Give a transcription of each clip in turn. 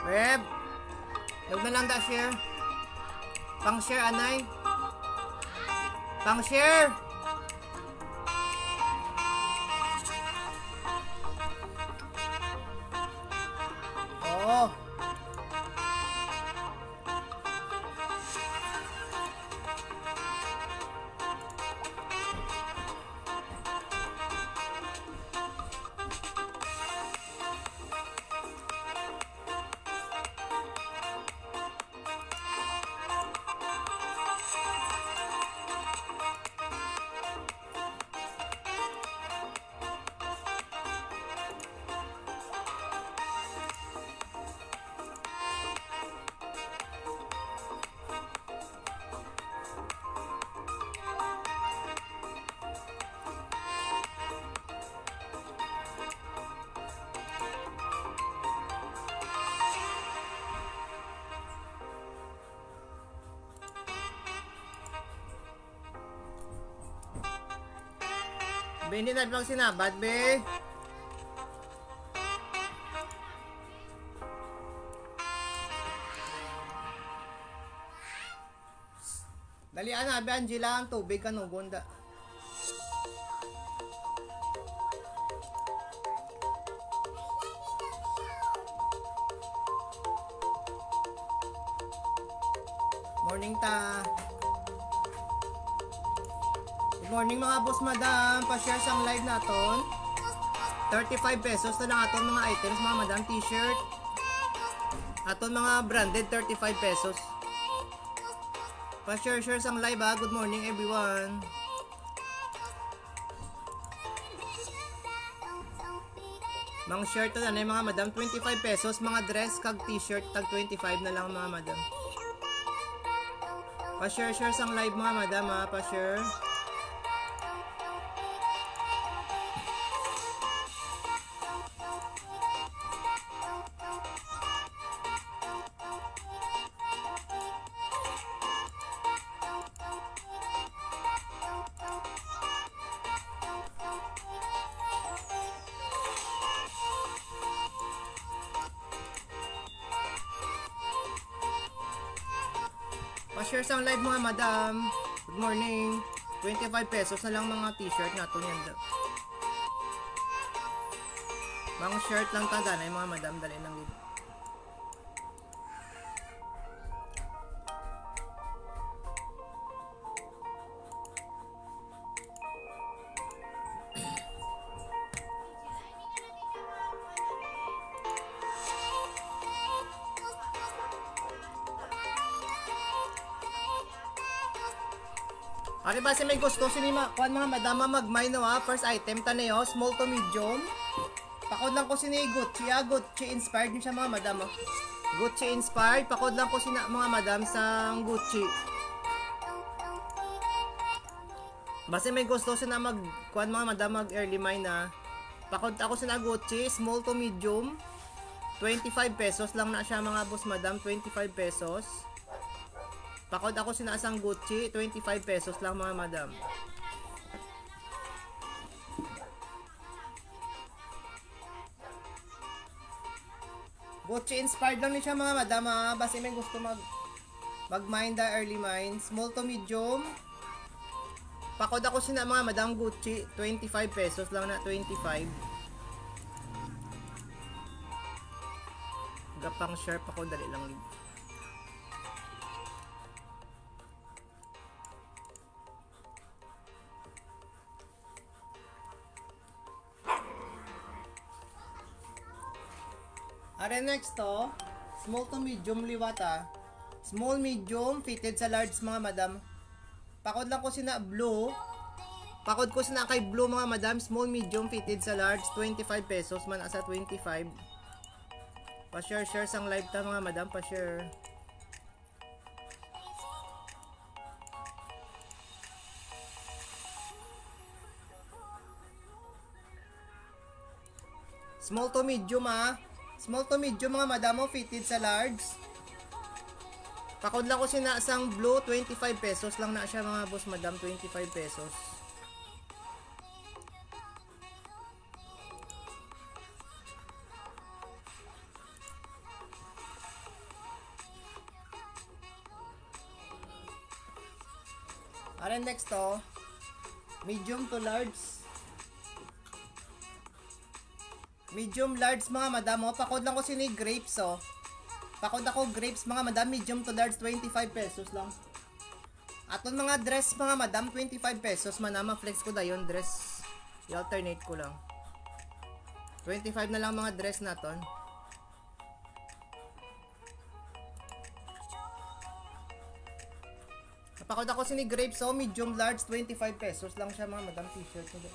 Web, huwag na lang da share. Pang share anay. Pang share. Oh. Be, hindi na lang sinabad, be. Dalian na, be, Angela, ang tubig ka no, gunda. Morning ta. Good morning mga boss madam, pa-share sang live naton. 35 pesos na lang aton mga items mga madam, t-shirt. Aton mga branded 35 pesos. Pa-share sang live ha. Good morning everyone. Mga shirt na lang mga madam, 25 pesos. Mga dress kag t-shirt tag 25 na lang mga madam. Pa-share sang live mga madam ha, pa-share. Pa-share sang live mga madam. Good morning. 25 pesos na lang mga t-shirt nato yan. Mga shirt lang tanda na mga madam, dali lang dito. Ari ba si may gusto sinima kuan mga madama magmay no ha, first item tanayo small to medium. Pakod lang ko sini Gucci, Gucci inspired din siya mga madam. Gucci inspired, pakod lang ko sina mga madam sa Gucci. Basta may gusto sina mag kuan mga madam mag early mine na. Pakod ako sina Gucci, small to medium. 25 pesos lang na siya mga boss madam, 25 pesos. Pakod ako sinasang Gucci, 25 pesos lang mga madam. Gucci inspired lang din siya mga madam ha. Basta may gusto mag-mine the early mine. Small to medium. Pakod ako sina mga madam Gucci, 25 pesos lang na, 25. Gapang sharp ako, dali lang din. Are next to, small to medium liwata. Small, medium, fitted sa large mga madam. Pakod lang ko sina blue. Pakod ko sina kay blue mga madam. Small, medium, fitted sa large. 25 pesos man asa 25. Pa-share sang live ta mga madam. Pa-share. Small to medium ha. Small to medium mga madam mo. Fitted sa large. Pakod lang ko sina sang blue, 25 pesos lang na siya mga boss madam, 25 pesos. Alright, next to, medium to large. Medium large mga madam, oh. Pakod lang ko sini grapes oh. Pakod ako grapes mga madam, medium to large, 25 pesos lang. Aton mga dress mga madam, 25 pesos. Manama flex ko dayon dress. I-alternate ko lang. 25 na lang mga dress naton. Pakod ako sini grapes oh, medium large, 25 pesos lang siya mga madam, t-shirt ko.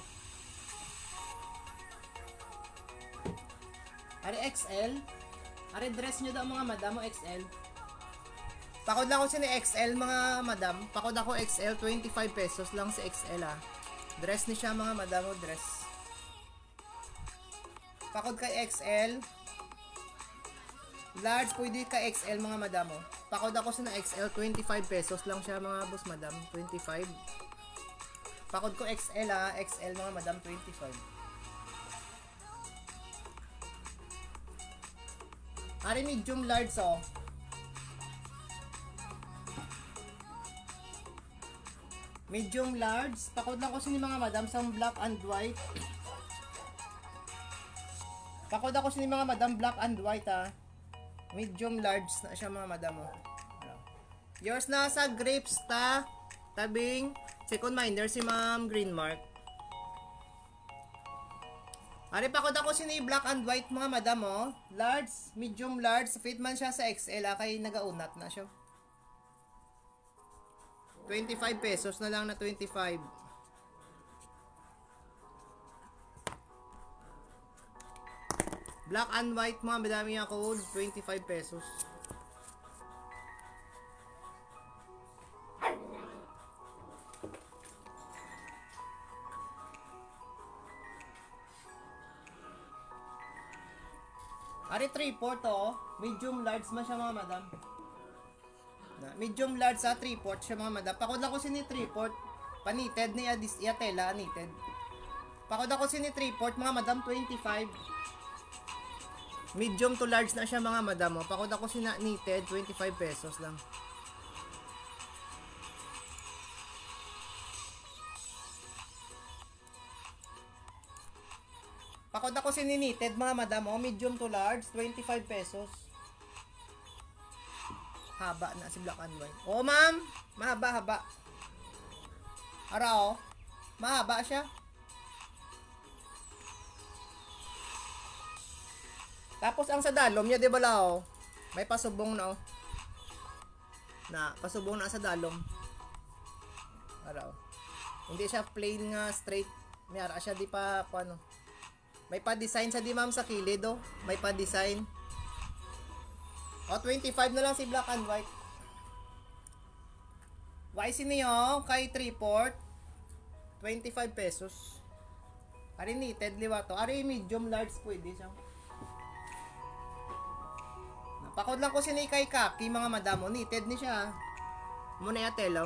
Ari XL. Ari dress nyo daw mga madam o XL. Pakod lang ako sini XL mga madam. Pakod ako XL, 25 pesos lang si XL ah. Dress ni siya mga madam o dress. Pakod kay XL. Large pwede ka XL mga madam o. Pakod ako sini XL, 25 pesos lang siya mga boss madam. 25. Pakod ko XL ah. XL mga madam, 25. Ari medium large oh. Medium large. Pakod lang ko sini mga madam sa black and white. Pakod ako sini mga madam black and white ah. Medium large na siya mga madam oh. Yours na sa grapes ta. Tabing second minder si Ma'am Greenmark. Ari pakod ako sini black and white mga madam oh. Large, medium large, fit man siya sa XL kay nagaunat na siya. 25 pesos na lang na 25. Black and white mga madam yung code, 25 pesos. Ari 3/4 oh. Medium large man siya mga madam. Medium large sa 3/4 siya mga madam. Pakod ako sini 3/4. Panited ni Adis Yatela knitted. Pakod ako sini 3/4 mga madam, 25. Medium to large na siya mga madam oh. Pakod ako sina knitted, 25 pesos lang. Pakod ako sininited mga madam oh, medium to large, 25 pesos. Haba na si black and white. Oh ma'am, mahaba-haba. Ara oh, mahaba siya. Tapos ang sa dalom niya, di ba la oh, may pasubong na oh. Pasubong na sa dalom. Ara oh. Hindi siya plain nga straight. May ara siya di pa ano. May pa-design sa di ma'am sa kilid oh. May pa-design. O, 25 na lang si black and white. YC niyo kay 3/4. 25 pesos. Ari knitted liwa to. Ari medium large pwede siya. Napakod lang ko sini kay kaki mga madam. Knitted ni siya. Muna yatelo.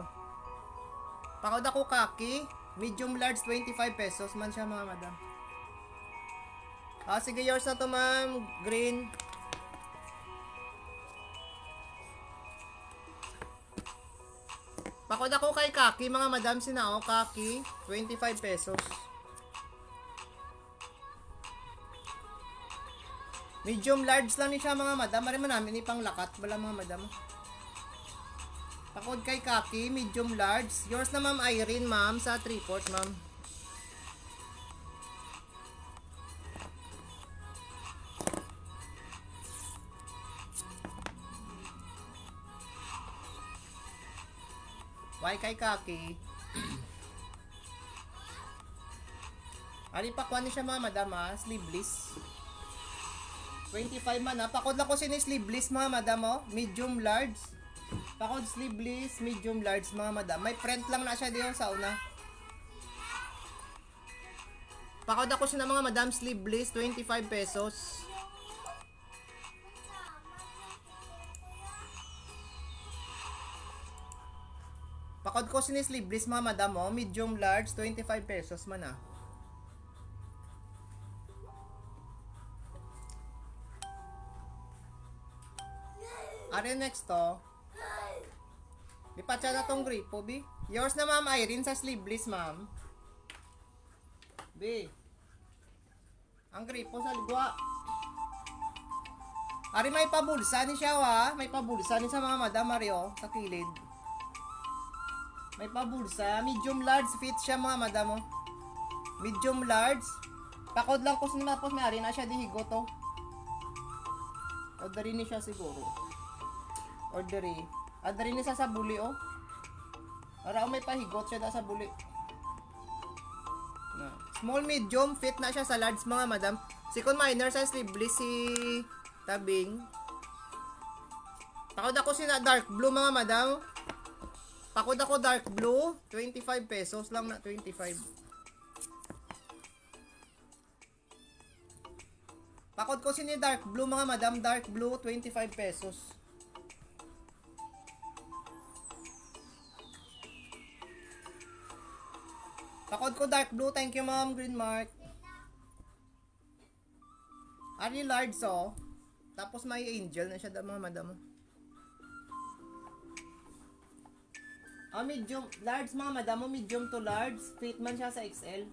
Pakod ako kaki. Medium large 25 pesos man siya mga madam. Sige, yours na to ma'am. Green. Pakod ako kay kaki mga madam sinao. Kaki. 25 pesos. Medium large lang ni siya mga madam. Mari man namin ipang lakat. Wala mga madam. Pakod kay kaki. Medium large. Yours na ma'am Irene ma'am. Sa 3/4 ma'am. Why kay kaki? Ari pa kuha ni siya mga madam ha, sleeveless. 25 man ha. Pakod lang ko sini sleeveless mga madam oh. Medium large. Pakod sleeveless, medium large mga madam. May print lang na siya diyo sa una. Pakod ako siya mga madam sleeveless, 25 pesos. Pakod ko sini sleeveless mga madam oh. Medium large, 25 pesos man ha. Are next to. Ipatsa na tong gripo, B. Yours na, ma'am Irene, sa sleeveless, ma'am. B. Ang gripo sa ligwa. Ari, may pabulsa ni siya, wa. May pabulsa ni sa mga madam, Mario, sa kilid. May pabulsa. Medium large fit siya, mga madam, oh. Medium large. Pakod lang ko sinima po, may ari na siya dihigo to. Orderin ni siya siguro. Orderin. Orderin ni siya sa buli, oh. Para may pahigot siya da sa buli. Na. Small, medium, fit na siya sa large, mga madam. Second minor sa sleeveless si Tabing. Pakod ako si na dark blue, mga madam. Pakod ako dark blue. 25 pesos lang na, 25. Pakod ko si ni dark blue, mga madam. Dark blue, 25 pesos. Pakod ko dark blue. Thank you, ma'am. Green mark. Ari large, oh. Tapos may angel na siya, mga madam. Ah, medium. Large, mga madam. Medium to large. Fit man siya sa XL.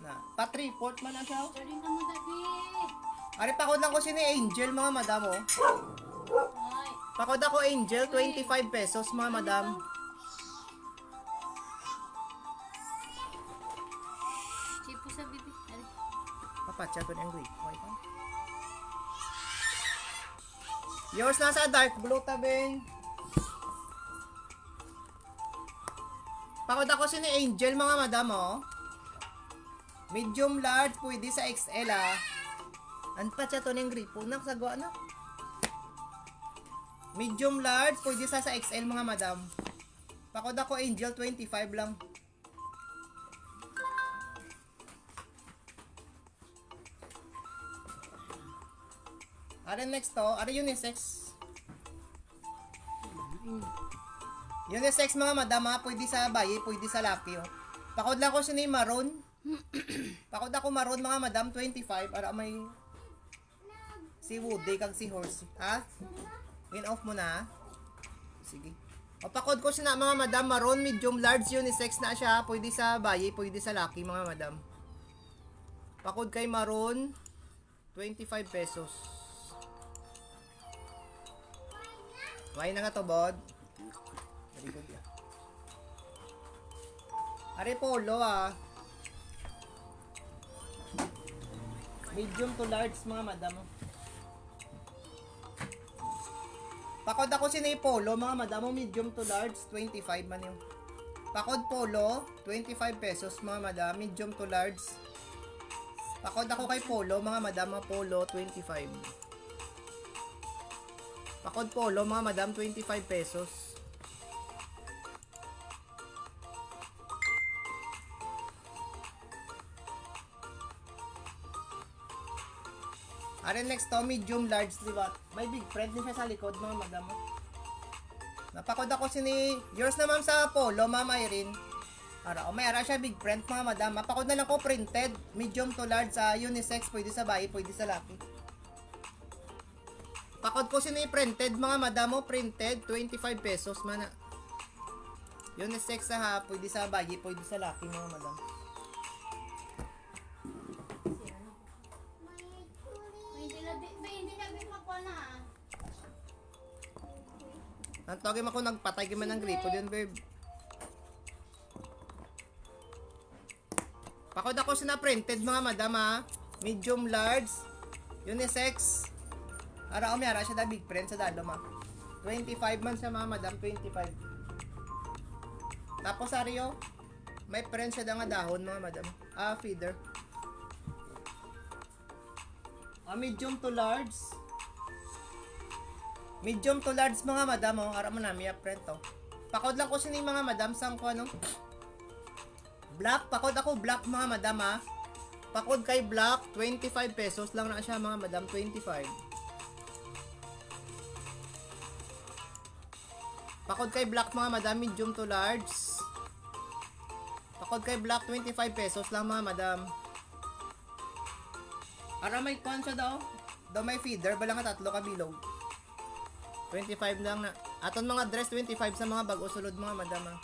Na. Pa 3/4 man na siya. Ari, pakod lang ko si ni angel, mga madam, oh. Pakod ako angel. 25 pesos, mga madam. Papatcha ko na yung grade. Okay pa? Yours nasa dark blue, Tabing. Pakod ako si ni Angel, mga madam, oh. Medium large, pwede sa XL, ah. Anpatcha to ng gripo. Naksagawa na. Medium large, pwede sa XL, mga madam. Pakod ako Angel, 25 lang. Are next to, are unisex. Unisex, mga madam, ha? Pwede sa bayi, pwede sa laki, oh. Pakod lang ko siya ni maroon. Pakod ako maroon, mga madam, 25. Para may si Woody kag si Horse, ha? In off mo na, ha? Sige. O, pakod ko siya na, mga madam, maroon, medium large, unisex na siya. Pwede sa bayi, pwede sa laki, mga madam. Pakod kay maroon, 25 pesos. Why na nga to, bod? Very good, yeah. Are polo, ah. Medium to large, mga madam. Pakod ako sinay polo, mga madam. Medium to large, 25 man yung. Pakod polo, 25 pesos, mga madam. Medium to large. Pakod ako kay polo, mga madam. Polo, 25. Pakod polo, mga madam, 25 pesos. Are next to, medium large, diba? May big print din siya sa likod, mga madam. Napakod ako sini, yours na, ma'am, sa polo, ma'am Irene. Ara, may ara siya big print, mga madam. Napakod na lang ko printed, medium to large, sa unisex, pwede sa bayi, pwede sa laki. Pakod ko sini printed, mga madam, printed, 25 pesos man. Unisex sa ha, pwede sa bayi, pwede sa laki, mga madam. Nantogim ako, nagpatay man ng gripo din, babe. Pakod ako sina printed, mga madam, ha. Medium large, unisex. Ara, umiara siya da big print sa dalo, ma. 25 man siya, mga madam, 25. Tapos Ario, may friend siya nga dahon mga madam. Feeder. Medium to large. Medium to large mga madam, ara mo na, may friend to. Pakod lang ko sini mga madam, sang ko ano? Black, pakod ako black mga madam ha. Pakod kay black, 25 pesos lang na siya mga madam, 25. Pakod kay black mga madam, medium to large. Pakod kay black, 25 pesos lang mga madam. Ara may kuhan siya daw. Daw may feeder, bala nga tatlo ka bilog. 25 lang na. Aton mga dress, 25 sa mga bago sulod mga madam ha.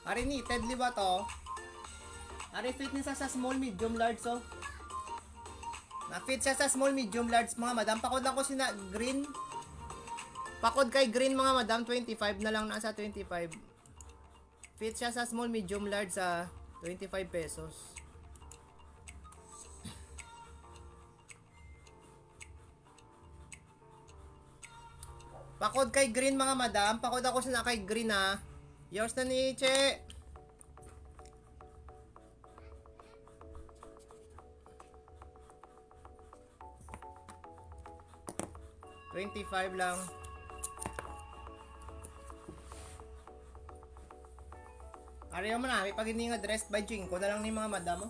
Ari ni, Tedly ba to? Ari fit niya sa small, medium, large so. Na-fit siya sa small, medium, large mga madam. Pakod lang ko sina green. Pakod kay green mga madam, 25 na lang nasa 25. Fit siya sa small, medium, large sa 25 pesos. Pakod kay green mga madam. Pakod ako sina kay green ha. Yours na ni Che. $25 lang. Ariyo mo na, may pag hindi nga dressed by Jinko na lang ni mga madam mo.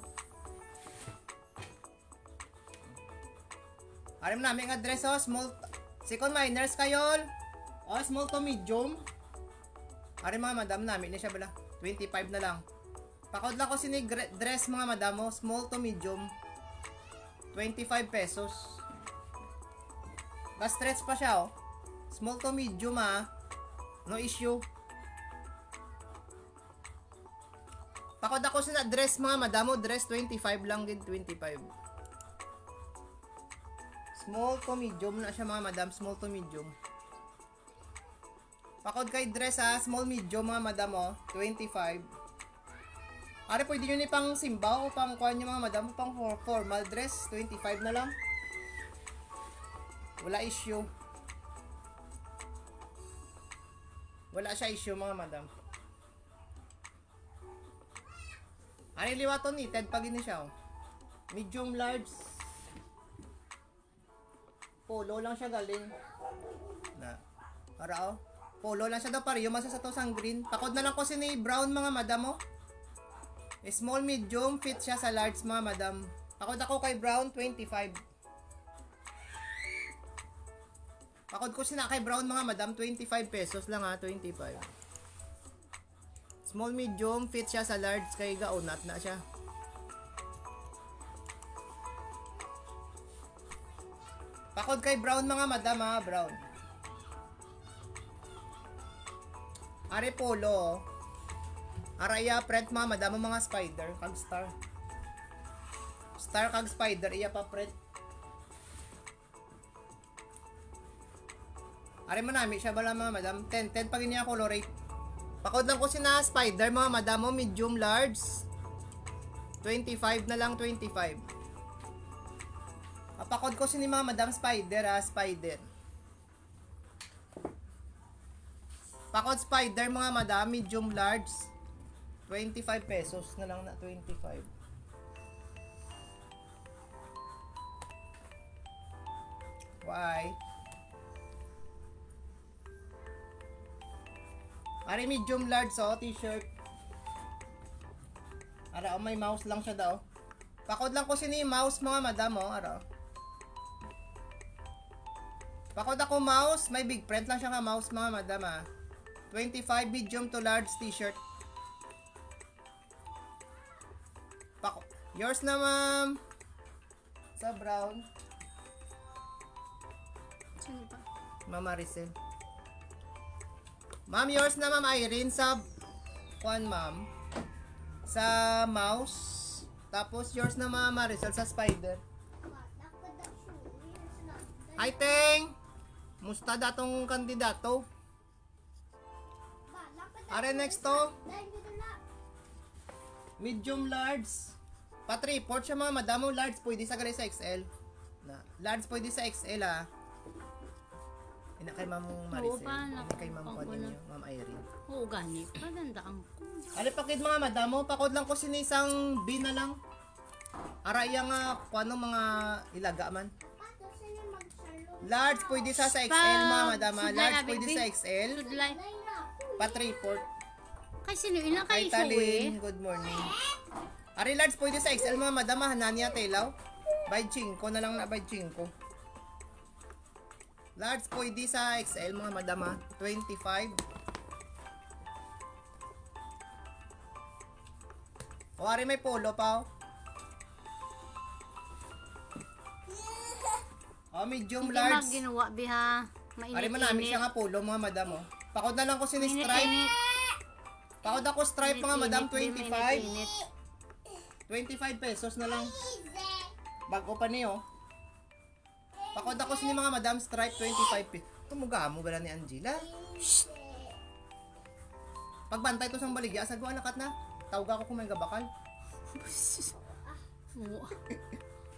Ariyo mo na, may nga dress oh, small. Second minors kayol. Oh, small to medium. Ariyo mga madam namin na siya bala. 25 na lang. Pakod lang ko sini dress mga madam mo, small to medium. 25 pesos. Stretch pa siya oh. Small to medium ha. No issue. Pakod ako sa dress mga madam mo, dress 25 lang din, 25. Small to medium na siya mga madam, small to medium. Pakod kay dress ha, small medium mga madam mo, 25. Ari pwede nyo ni pang simba o pang kuha nyo mga madam, pang formal dress, 25 na lang. Wala issue. Wala siya issue mga madam. Ano liwaton ni Ted pag ini siya oh. Medium large. Polo lang siya galing. Na. Para oh. Polo lang siya daw pare. Yung masa sa to sang green. Pakod na lang ko sini brown mga madam oh. Small medium fit siya sa large mga madam. Pakod ako kay brown 25. Pakod ko sina kay brown mga madam, 25 pesos lang ha, 25. Small medium, fit siya sa large kay gaunat na siya. Pakod kay brown mga madam ha, brown. Are polo. Araya print mga madam mga spider, kag star. Star kag spider, iya pa print. Ari mo nami siya bala mga madam. 10 pag niya colorate. Pakod lang ko sina spider mga madam mo, medium large. 25 na lang, 25. Pakod ko sini mga madam spider ha, spider. Pakod spider mga madam, medium large. 25 pesos na lang na, 25. Why? Ari medium large oh, t-shirt. Ara oh, may mouse lang siya daw. Pakod lang ko sini mouse mga madam oh, ara. Pakod ako mouse, may big print lang siya nga mouse mga madam ah. 25 medium to large t-shirt. Yours na ma'am. Sa brown. Sino pa? Mama Maricel. Ma'am, yours na ma'am Irene sa kuan ma'am. Sa mouse. Tapos yours na ma'am Maricel sa spider. Hi Teng! Musta datong kandidato? Are next to? Medium large. Pat report siya mga madamo large pwede sa gali sa XL. Na large pwede sa XL ah. Ina kay Ma'am Maricel. pa, Ina kay Ma'am nakapang Juan ninyo, Ma'am Irene. Oo, gani. Maganda ang ko. Ali pakid mga madam mo, pakod lang ko sinisang B na lang. Ara iya nga kuano mga ilaga man. Large pwede sa XL mga madam. Large pwede sa XL. Sudlay. Pat report. Kay sino ilang Kay kay Suwe? Talin, good morning. Ari large pwede sa XL mga madam, Hanania Telaw. By 5 na lang na by 5. Large pwede sa XL mga madam, 25. O ari may polo pa. O medium Hindi large. ginawa biha. Ari manami siya nga polo mga madam. Pakod na lang ko sini stripe. Pakod ako stripe mga madam, 25. 25 pesos na lang. Bago pa niyo. Pakod ako sini mga madam, stripe 25 pesos. Tumuga mo ba ni Angela? Pagbantay to sang baligya, sagwa nakat na. Tawag ako kung may gabakal.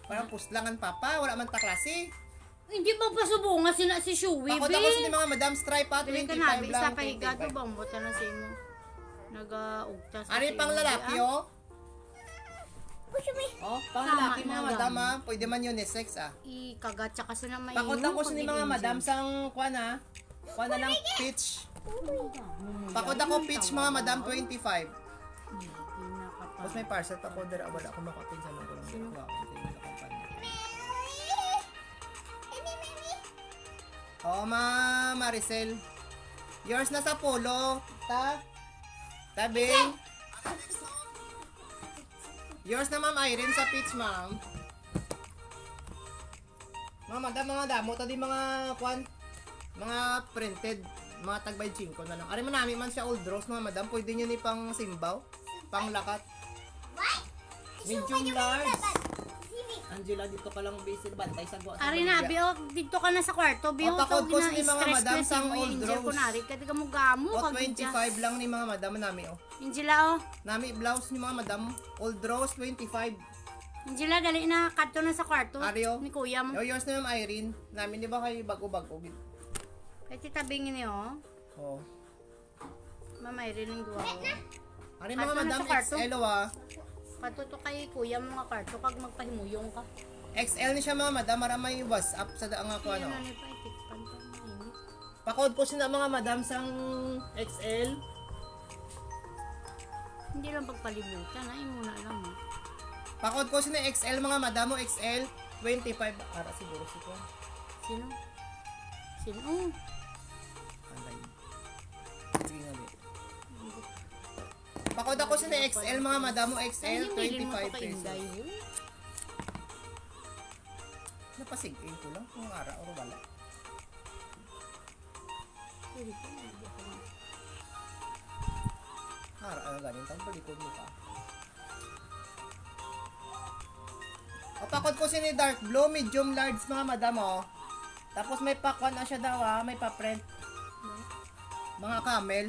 Parang puslangan papa, wala man ta klase. Hindi ba pasubunga sila si Shuwi, Pakod ako sini mga madam, stripe pa, 25 lang. Isa pa higado bang buta na sa imo. Nag-ugtas. Ari pang lalaki, oh. Oh, pang lalaki mga madam, ah. Pwede man unisex, ah. Ikagatsa kasi na mainom. Pakod ako sini mga madam sang kuan, ah. Kuan na lang peach. Pakod ako peach mga madam, 25. Tapos may parcel pa ko, wala ako makapinsan ng kulang. Sino? Oh, Ma'am Maricel. Yours na sa polo. Tabing. Yours na Ma'am Irene sa peach, ma'am. Mga damo. Tadi mga kwan. Mga printed. Mga tagbay 5 na lang. Ari manami man siya old rose, mga madam. Pwede nyo ni pang simbaw. Pang lakat. Medium large. Angela, dito ka lang busy bantay sa gwa. Ari na, biyo, dito ka na sa kwarto. Biyo, takot ko si mga madam sang old Angel ko rose. nari. Kaya ka mo gamo. O 25 lang ni mga madam nami, oh. Angela, oh. Nami blouse ni mga madam. Old rose, 25. Angela, dali na. Kadto na sa kwarto. Ario. Ni kuya mo. O, yours na Ma'am Irene. Namin, di ba kayo bago-bago? Kaya titabingin niyo, oh. Oo. Mama, iriling duwa, oh. Ari Kadto mga na madam, sa kwarto. XL, ah. Patuto kay kuya mga kwarto. Kag magpahimuyong ka. XL ni siya mga madam, maramay WhatsApp sa daang ako ano. Ano pa, itikpan pa. Mainit. Pakod ko sina mga madam sang XL. Hindi lang pagpalibutan, ay muna lang, oh. Pakod ko sina XL mga madam mo, XL 25. Ara siguro si ko. Sino? Sino? Oh. Anday. Sige nga di. Pakod ako sina XL mga madam mo, XL 25 pesos. Napasig-in ko lang kung ara o wala. Ara ang ganin tang balikod mo pa. O pakod ko sini dark blue, medium large mga madam, oh. Tapos may pakwan na siya daw, ah. May pa-print. Mga camel.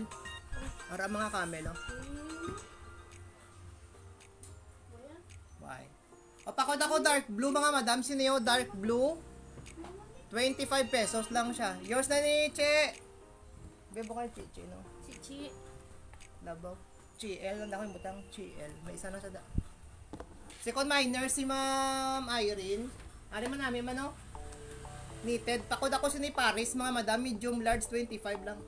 Ara mga camel, oh. Bye. O pakod ako dark blue mga madam, sineo dark blue. 25 pesos lang siya. Yours na ni Che. Bebo kay Chichi, no? Chichi. Labaw. GL, ang dako yung butang GL. May isa na sa da. Second minor si Ma'am Irene. Ari man namin man, no? Knitted. Pakod ako si ni Paris, mga madam. Medium large, 25 lang.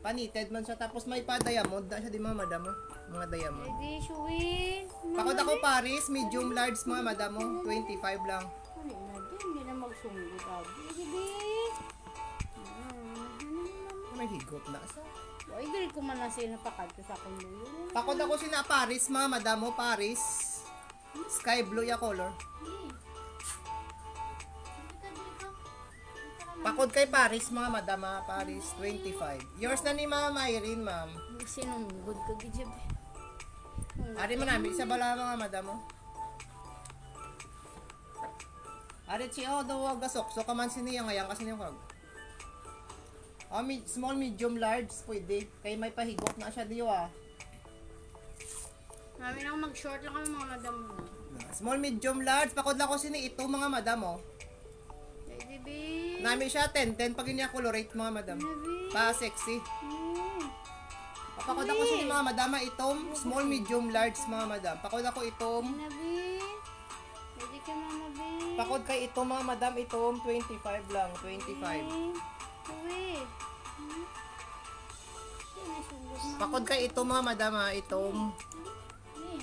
Pa-knitted man siya. Tapos may pa-diamond. Da siya di mga madam, oh. Mga diamond. Ready, Shuwi. Pakod ako Paris, medium large, mga madam, oh. 25 lang. Ano na din, hindi na magsungod. Sige. May higot na sa. Ay, dili ko man na siya napakadto sa akong luyo. Pakod ako si na Paris, mga madam, oh. Paris. Sky blue ya color. Pakod kay Paris, mga madam, ah. Paris, 25. Yours na ni Ma'am Irene, ma'am. Sinunggod ka, gijib. Ari man namin, isa bala mga madam, oh. Ari siya, daw gasok. So, kaman siniya ngayon kasi niyong kag. Oh, small, medium, large, pwede. Kaya may pahigop na siya diyo, ah. Namin ako mag-short lang kami mga madam mo. Small, medium, large. Pakod lang ko sini ito, mga madam, oh. Pwede, be. Nami siya 10-10 pag niya colorate mga madam. Nabi. Pa sexy. Oo. Pakod ako sa mga madam, itom, small, medium, large mga madam. Pakod ako itom. Nabi. Pwede ka na, Nabi. Pakod kay itom mga madam, itom 25 lang, 25. Uwi. Sinasugod na. Pakod kay itom mga madam, itom. Eh,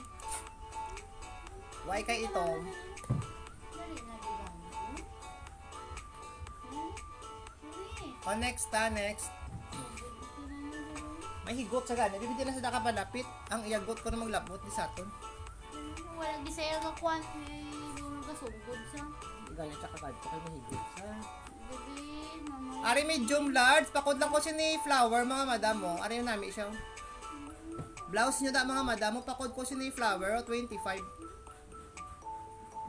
Why kay itom? dali na, di ba? Uwi. Next. May higot sa gana. Di na sa nakapalapit. Ang iyagot ko na maglapot ni Saturn. Wala di saya ka kwan. Doon kasugod sa. Galit sa kakad ko kay may higot sa. Dali, mama. Ari medium large. Pakod lang ko siya ni flower mga madam mo. Ari yung nami siya. Blouse nyo da mga madam mo. Pakod ko siya ni flower 25.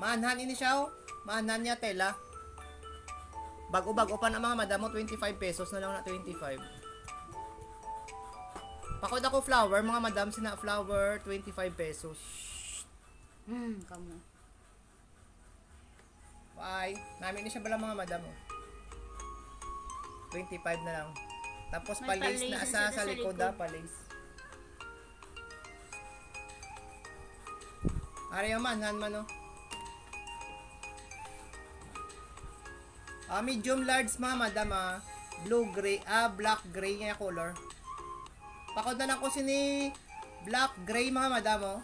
Maanhan ini siya. Maanhan niya tela. Bago-bago pa na mga madam mo. 25 pesos na lang na 25. Pakod ako flower, mga madam, sina flower, 25 pesos. Kamo. Bye. Namin ni siya bala mga madam. 25 na lang. Tapos May palis palis na na sa sa likod likod. da, palis. Ari man, han man oh. Medium large mga madam blue gray, black gray nga color. Pakod na lang ko sini black gray mga madam oh.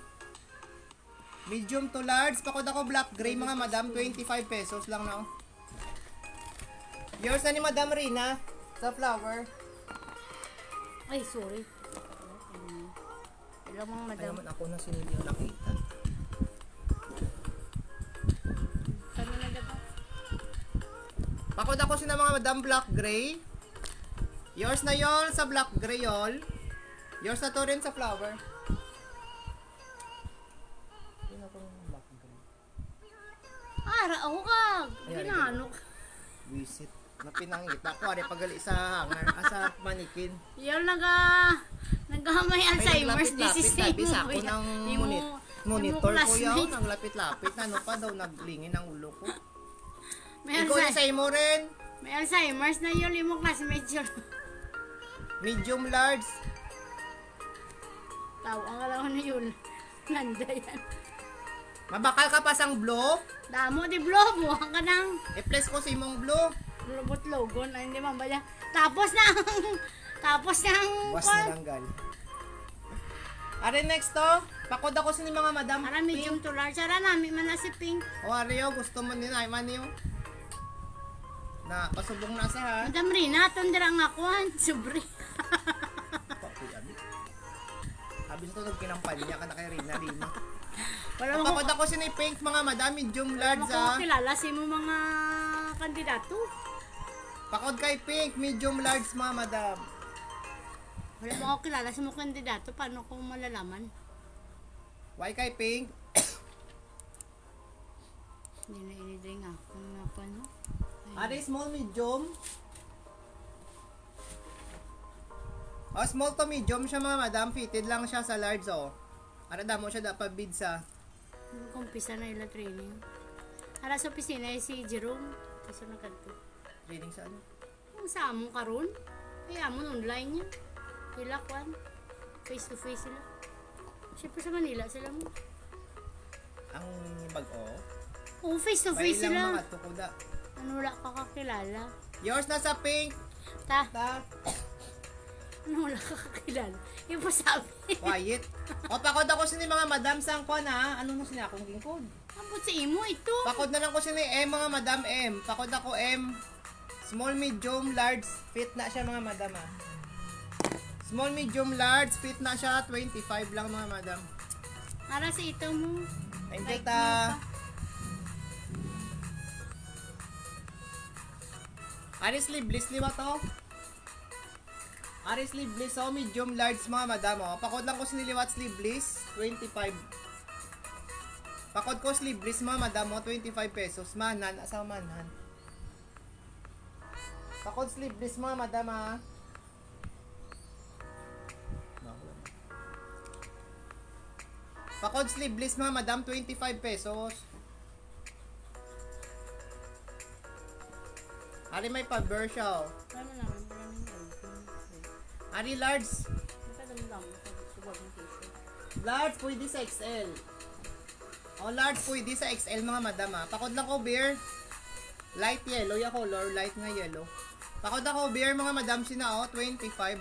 Medium to large, pakod ako black gray mga madam, 25 pesos lang na oh. Yours na ni Madam Rina sa flower. Ay, sorry. Ilang mga Ay madam. naman ako na sinili yung nakita. Ano na dapat? Pakod ako sina mga madam black gray. Yours na yon sa black gray yol. Yours na to rin sa flower. Sino tong black gray? Ara, ako kag. Ayan, Ginanok. Wisit. Napinangita ko. Ari pagali sa hanger. Sa manikin. Yan naghamay Alzheimer's disease Sabi sa ako mo. ng monitor ko yaw. Naglapit-lapit. Ano pa daw naglingin ang ulo ko. May Ikaw sa mo rin. May Alzheimer's na yun, yung classmate yun. Medium large. Tao, ang alam na yun. Nanda yan. Mabakal ka pa sang blue. Damo, di blobo. Ang kanang I-place ko sa imong blue. robot logo na hindi man ba yan. Tapos na ang Was na lang gal. Are next to. Pakod ako sa ni mga madam. Para medium to large. Ara namin man na si Pink. O Ario, gusto mo nila. Ay man yung. Na, pasubong na sa ha. Madam Rina, tondera nga kuhan. Sobre. Sabi sa to, nagkinampal niya ka na kay Rina Rina. Wala mo Pakod ako sa ni Pink mga madam. Medium large ha. kilala si mo mga kandidato. Pakod kay Pink. Medium large mga madam. Wala mo ako kilala sa mga kandidato. Paano ko malalaman? Why kay Pink? Hindi na inidring ako na paano. Are small medium? Small to medium siya mga madam. Fitted lang siya sa large Ara damo siya dapat bid sa. Kumpisa na ila training. Ara sa opisina si Jerome. Kasi na kanto. Training sa ano? Ang sa among karon. Ay amon online niya. Sila kwan. Face to face sila. Siyempre sa Manila sila mo. Ang bag-o? Oo, face to May face ilang sila. mga tukuda. Ano wala ka kakilala? Yours na sa Pink. Ta, Ta. ano wala ka kakilala? Yung pasabi. Quiet. Pakod ako sa ni mga madam sang kwan ha. Ano na sila akong gingkod? Abot sa imo ito. Pakod na lang ko sa ni M mga madam M. Pakod ako M. Small, medium, large. Fit na siya mga madam ha. Small, medium, large. Fit na siya. 25 lang mga madam. Para sa ito mo. Thank you Like ta. Ari sleeveless ni ba to? Ari sleeveless medium large mga madam Pakod lang ko siniliwat sleeveless 25. Pakod ko sleeveless mga madam 25 pesos. Manan asa manan. Pakod sleeveless mga madam Pakod sleeveless mga madam 25 pesos. Ari may pa-bear siya, oh. Ano naman, maraming album. Ari large. Nakadamdam, subag ng t-shirt. Large, pwede sa XL. Oh, large, pwede sa XL, mga madam, ah. Pakod lang ko, beer. Light yellow, ya color. Light nga yellow. Pakod ako, beer, mga madam, sina, oh. 25.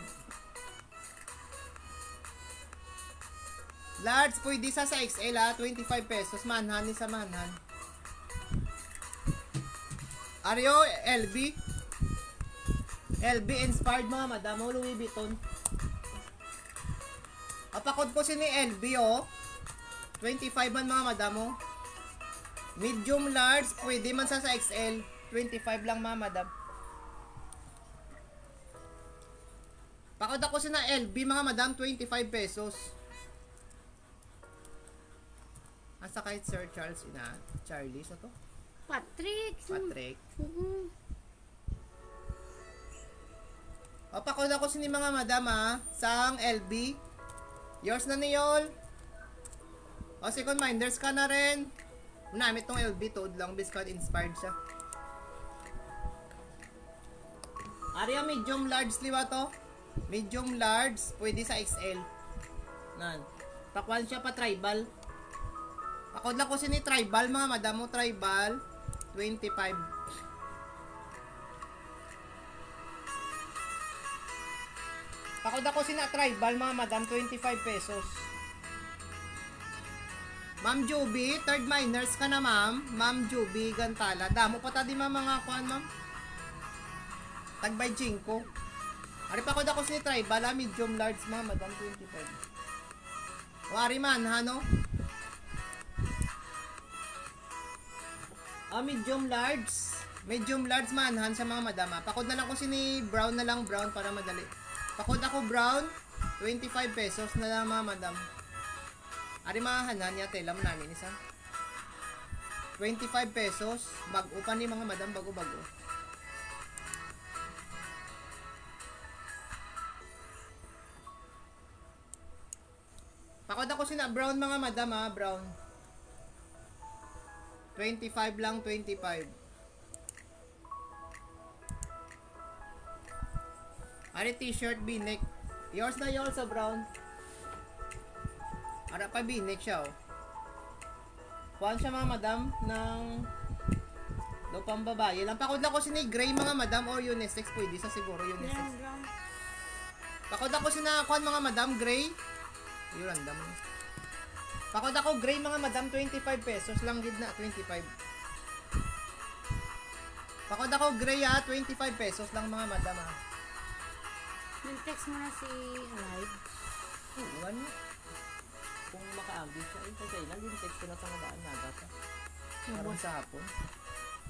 Large, pwede sa XL, ah. 25 pesos. Manhan, ni sa manhan. Ario, LB. LB inspired, mga madam, oh. Louis Vuitton. Apakod ko si ni LB, oh. 25 man, mga madam, oh. Medium large, pwede man sa XL. 25 lang, mga madam. Pakod ako si na LB, mga madam, 25 pesos. Asa kahit Sir Charles ina? Charlie, sa to? Patrick. Patrick. Mm-hmm. Pakod ako si ni mga madam, ah. Sang LB. Yours na niyol. O, second minders ka na rin. Unamit tong LB, toad lang. Biscuit inspired siya. Aria, medium large liwa to. Medium large, pwede sa XL. Nan. Pakwan siya pa tribal. Pakod lang ko si ni tribal, mga madam mo. Tribal, 25. Pakod ako si na tribal, mga madam, 25 pesos. Ma'am Juby, third minors ka na, ma'am. Ma'am Juby, Gantala. Damo pa ta di mga kuan, ma'am. Tagbay Jinko. Ari pakod ako si tribal, ah, medium large, mga madam, 25. O ari man, hano? Medium large. Medium large manhan sa mga madama. Pakod na lang ko sini brown na lang, brown para madali. Pakod ako brown, 25 pesos na lang, mga madam. Ari mga hanan niya, telam namin isa. 25 pesos. Bago-upan ni mga madam, bago-bago. Pakod ako sina brown, mga madam, ah, brown. 25 lang, 25. Ari t-shirt, binik. Yours na yours sa brown. Ara pa binik siya, oh. Kuhaan siya, mga madam, ng lupang babae. Lang pakod ako si ni gray, mga madam, or unisex. Pwede sa siguro unisex. Pakod ako si na kuhaan, mga madam, gray. Yung random. Pakod ako gray, mga madam, 25 pesos lang, gid na 25. Pakod ako gray, ah, 25 pesos lang, mga madam, ah. Nag-text mo na si Alive. Uwan. Kung makaambis siya, ay lang, yung text ko na sa nadaan na data. Parang sa hapon.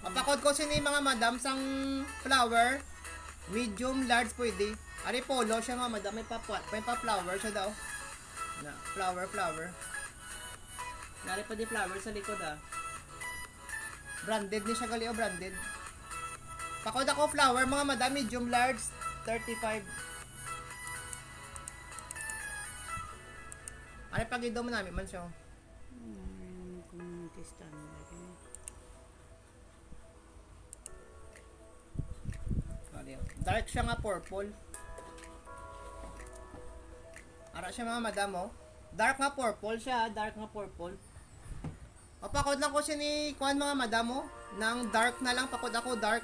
Pakod ko si ni mga madam sang flower. Medium, large, pwede. Ari polo siya, mga madam, may pa flower siya daw. Na, flower. Nari pa di flower sa likod, ah. Branded ni siya gali, oh, branded. Pakod ako flower, mga madam, medium, large, 35. Ano pag idaw mo namin man siya? Community standard. Dark siya nga purple. Ara siya, mga madam, oh. Dark nga purple siya, dark nga purple. O, pakod lang ko siya ni kuhan, mga madam, oh. Nang dark na lang, pakod ako dark.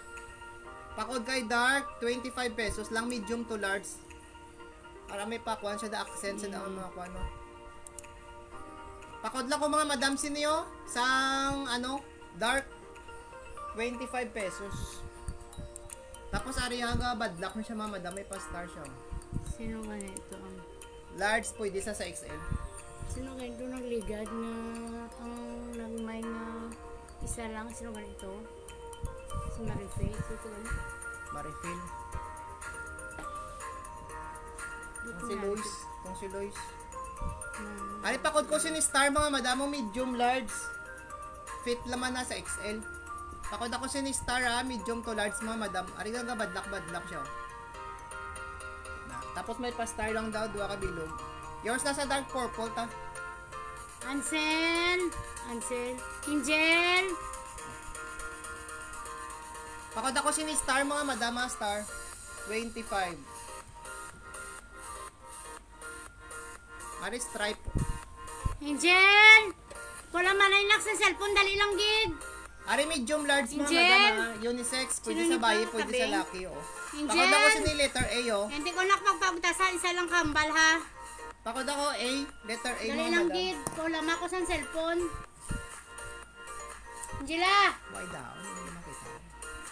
Pakod kay dark, 25 pesos lang, medium to large. Ara may pakuhan siya, da accent siya da mga kuhan, oh. Pakod lang ko, mga madam, siniyo sang ano, dark, 25 pesos. Tapos ariyaga badlak na siya, mga madam, may pa-star siya. Sino nga ito ang... Large, pwede sa XL. Sino nga ito nagligad na ang nagmay na isa lang? Sino nga ito? Si Marife. Ito ba? Marifil. Dito Si nga. Lois. Itong si Lois. Ari pakod ko si ni Star, mga madam, medium large. Fit laman na sa XL. Pakod ako si ni Star, ah, medium to large, mga madam. Ari nga badlak siya. Na, tapos may pa-star lang daw, duwa ka bilog. Yours na sa dark purple, ta. Ansel! Angel! Pakod ako si ni Star mga madam, Star. 25. Ari stripe. Angel! Wala man ay nak sa cellphone, dali lang gid. Ari medium large mga Angel? madam, unisex, pwede Sino sa ni bayi, pa, pwede kabe? sa laki, oh. Angel? Pakod ako si ni letter A, oh. Hindi ko nak magpagtasan, isa lang kambal ha. Pakod ako A, letter A Dali mga lang madam. gid. Wala man ako sa cellphone. Angela! Why daw? Hindi makita.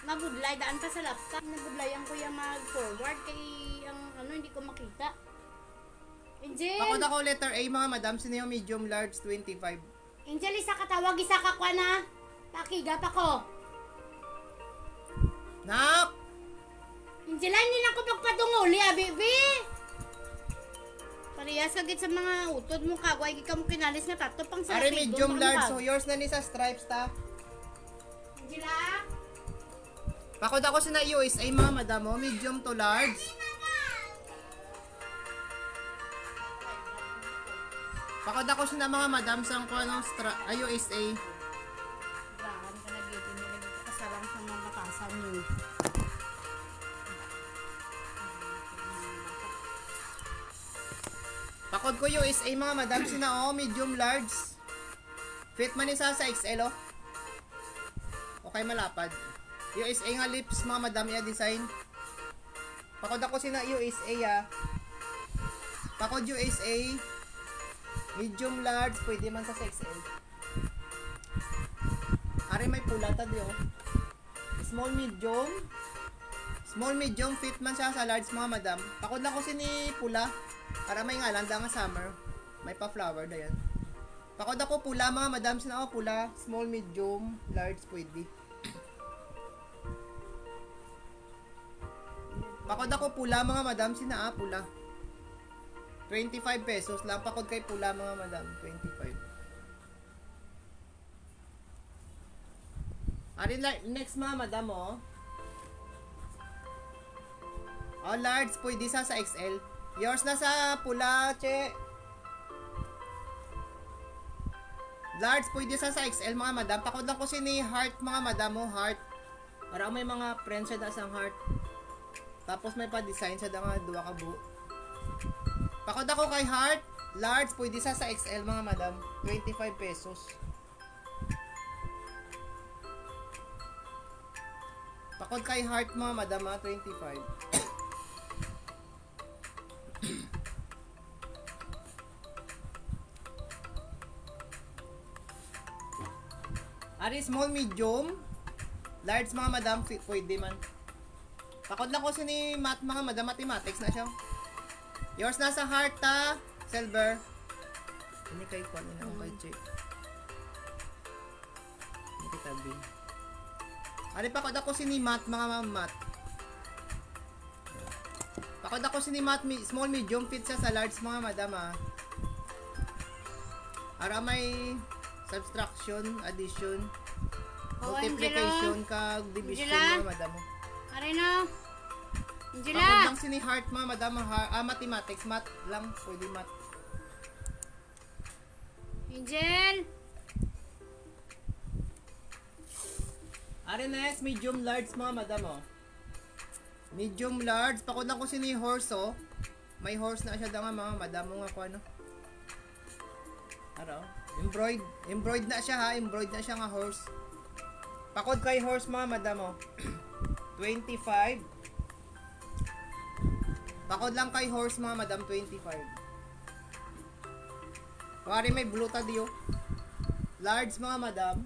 Nagudlay, daan pa sa laptop. Nagudlayan ko yung mag-forward kay ang ano, hindi ko makita. Angel! Pakod ako letter A mga madam, sino yung medium large 25. Angel, isa ka tawag, isa ka kwa na. Pakigap ako. Nak! Angela, hindi na ako pagpadunguli, baby. Parehas ka gid sa mga utod mo kagway, gid ka mo kinalis na tato pang sa Ari lapig, medium doon large, pang so bag. yours na ni sa stripes ta. Angela! Pakod ako si na USA mga madam, oh, medium to large. Pakod ako si na mga madam sa ano, USA. Bahan ka na gid, hindi na gid kasarang sa mga batasan niyo. Pakod ko USA mga madam, sina oh, medium large. Fit man isa sa XL, oh. Okay, malapad. USA nga lips mga madam, ya design. Pakod ako sina USA, ah. Pakod USA. Medium large, pwede man sa XL. Ari may pula ta di, oh. Small medium. Small medium, fit man siya sa large mga madam. Pakod lang ko sini pula. Para may ngalan nga summer. May pa flower na yan. Pakod ako pula mga madam, sina ako pula. Small, medium, large pwede. Pakod ako pula mga madam, sina pula. 25 pesos lang. Pakod kay pula mga madam, 25. Ari next mga madam, oh. Oh, large pwede sa XL. Yours na sa pula, che. Large pwede sa XL mga madam. Pakod lang ko ni heart mga madam, oh, heart. Para may mga friends siya da sang heart. Tapos may pa-design siya da nga duwa ka buo. Pakod ako kay heart. Large pwede sa XL mga madam. 25 pesos. Pakod kay heart mga madam, 25. Ari small, medium, large mga madam, pwede man. Pakod lang ko ni mat mga madam, mathematics na siya. Yours nasa heart ta, silver. Ini kay kuan na ako kay check. Ini kita bin. Ari pakod ako ni mat mga mat. Pakod ako ni mat, small, medium, fit siya sa large mga madam, ah. Ara may subtraction, addition, Oh, multiplication, kag division Angela? mga madam. Are na. Angela! Pakod lang sini heart mga madam, mathematics, math lang, pwede math. Angel! Are next, medium large mga madam, oh. Medium large, pakod lang ko sini horse, oh. May horse na siya da nga mga madam mo nga ko ano. Araw. Embroid na siya, ha, embroid na siya nga horse. Pakod kay horse mga madam, oh. 25. Pakod lang kay horse mga madam, 25. Wari may blue ta diyo. Large mga madam.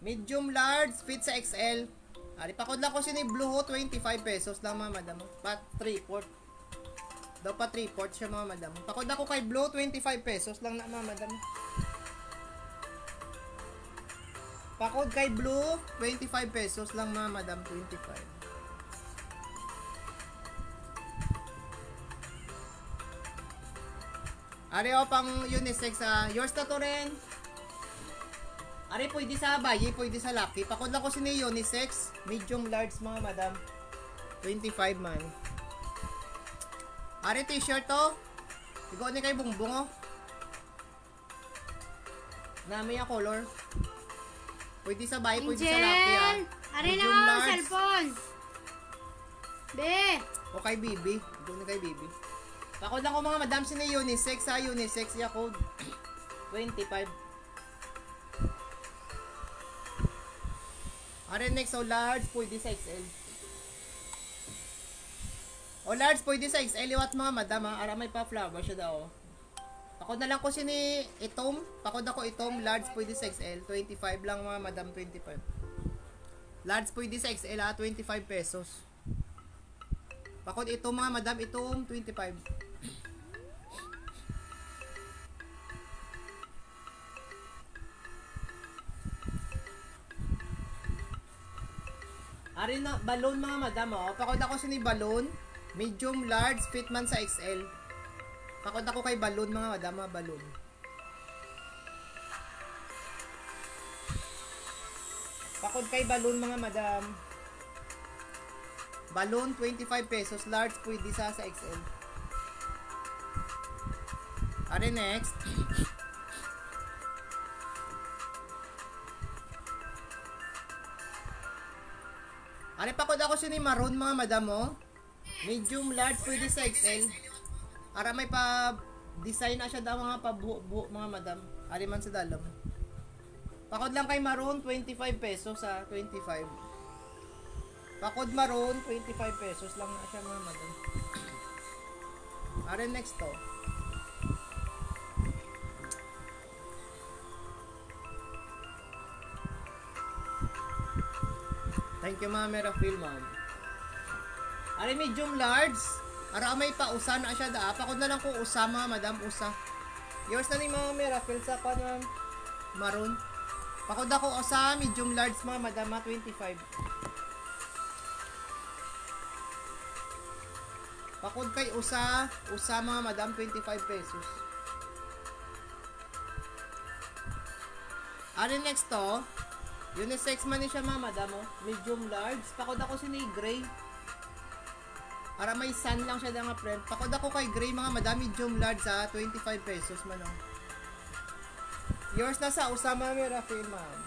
Medium large, fit sa XL. Ari pakod lang ko sini blue, ho, 25 pesos lang mga madam. Pat 3/4. Daw pa 3/4 siya mga madam. Pakod ako kay blue, 25 pesos lang na mga madam. Pakod kay blue, 25 pesos lang mga madam, 25. Ari o pang unisex, yours na to rin. Ari pwede sa bayi, pwede sa laki. Pakod lang ko sini unisex, medium large mga madam. 25 man. Ari t-shirt to. Igo ni kay bungbong, oh. Nami yung color. Pwede sa bahay, pwede sa laki ha. Aray na Medium ako, large. cellphone. Be. O kay Bibi. Doon na kay Bibi. Pakod lang ko mga madam sini unisex ha. Unisex ya code. 25. Are next, so large, pwede sa XL. O large, pwede sa XL. Iwat mga madam ha. Ara may pa flower siya daw. Pakod na lang ko sini itom. Pakod ako itom. Large, pwede sa XL. 25 lang mga madam, 25. Large, pwede sa XL ha. 25 pesos. Pakod ito mga madam, itong 25. Ari na balloon mga madam oh. Pakod ako sini balloon, medium, large, fit man sa XL. Pakod ako kay balloon mga madam, balloon. Pakod kay balloon mga madam. Balloon 25 pesos, large pwede sa XL. Are next. Are pakod ako sini maroon mga madam oh. Medium, large pwede sa XL. Ara may pa design na siya daw mga pabuo mga madam. Ari man sa dalam. Pakod lang kay maroon 25 pesos sa 25. Pakod maroon, 25 pesos lang na siya mga madam. Are next to. Thank you mga Merafil ma'am. Are medium large. Ara may pa usa na siya da. Pakod na lang ko usa mga madam, usa. Yours na ni mga Merafil sa pa na maroon. Pakod ako usa, medium large mga madam, 25. Pakod kay usa mga madam, 25 pesos. Ano next to? Unisex man ni siya mga madam, oh. Medium large. Pakod ako sini gray. Para may sun lang siya nga friend. Pakod ako kay gray mga madam, medium large sa 25 pesos man oh. Yours na sa Usama Mirafil ma'am.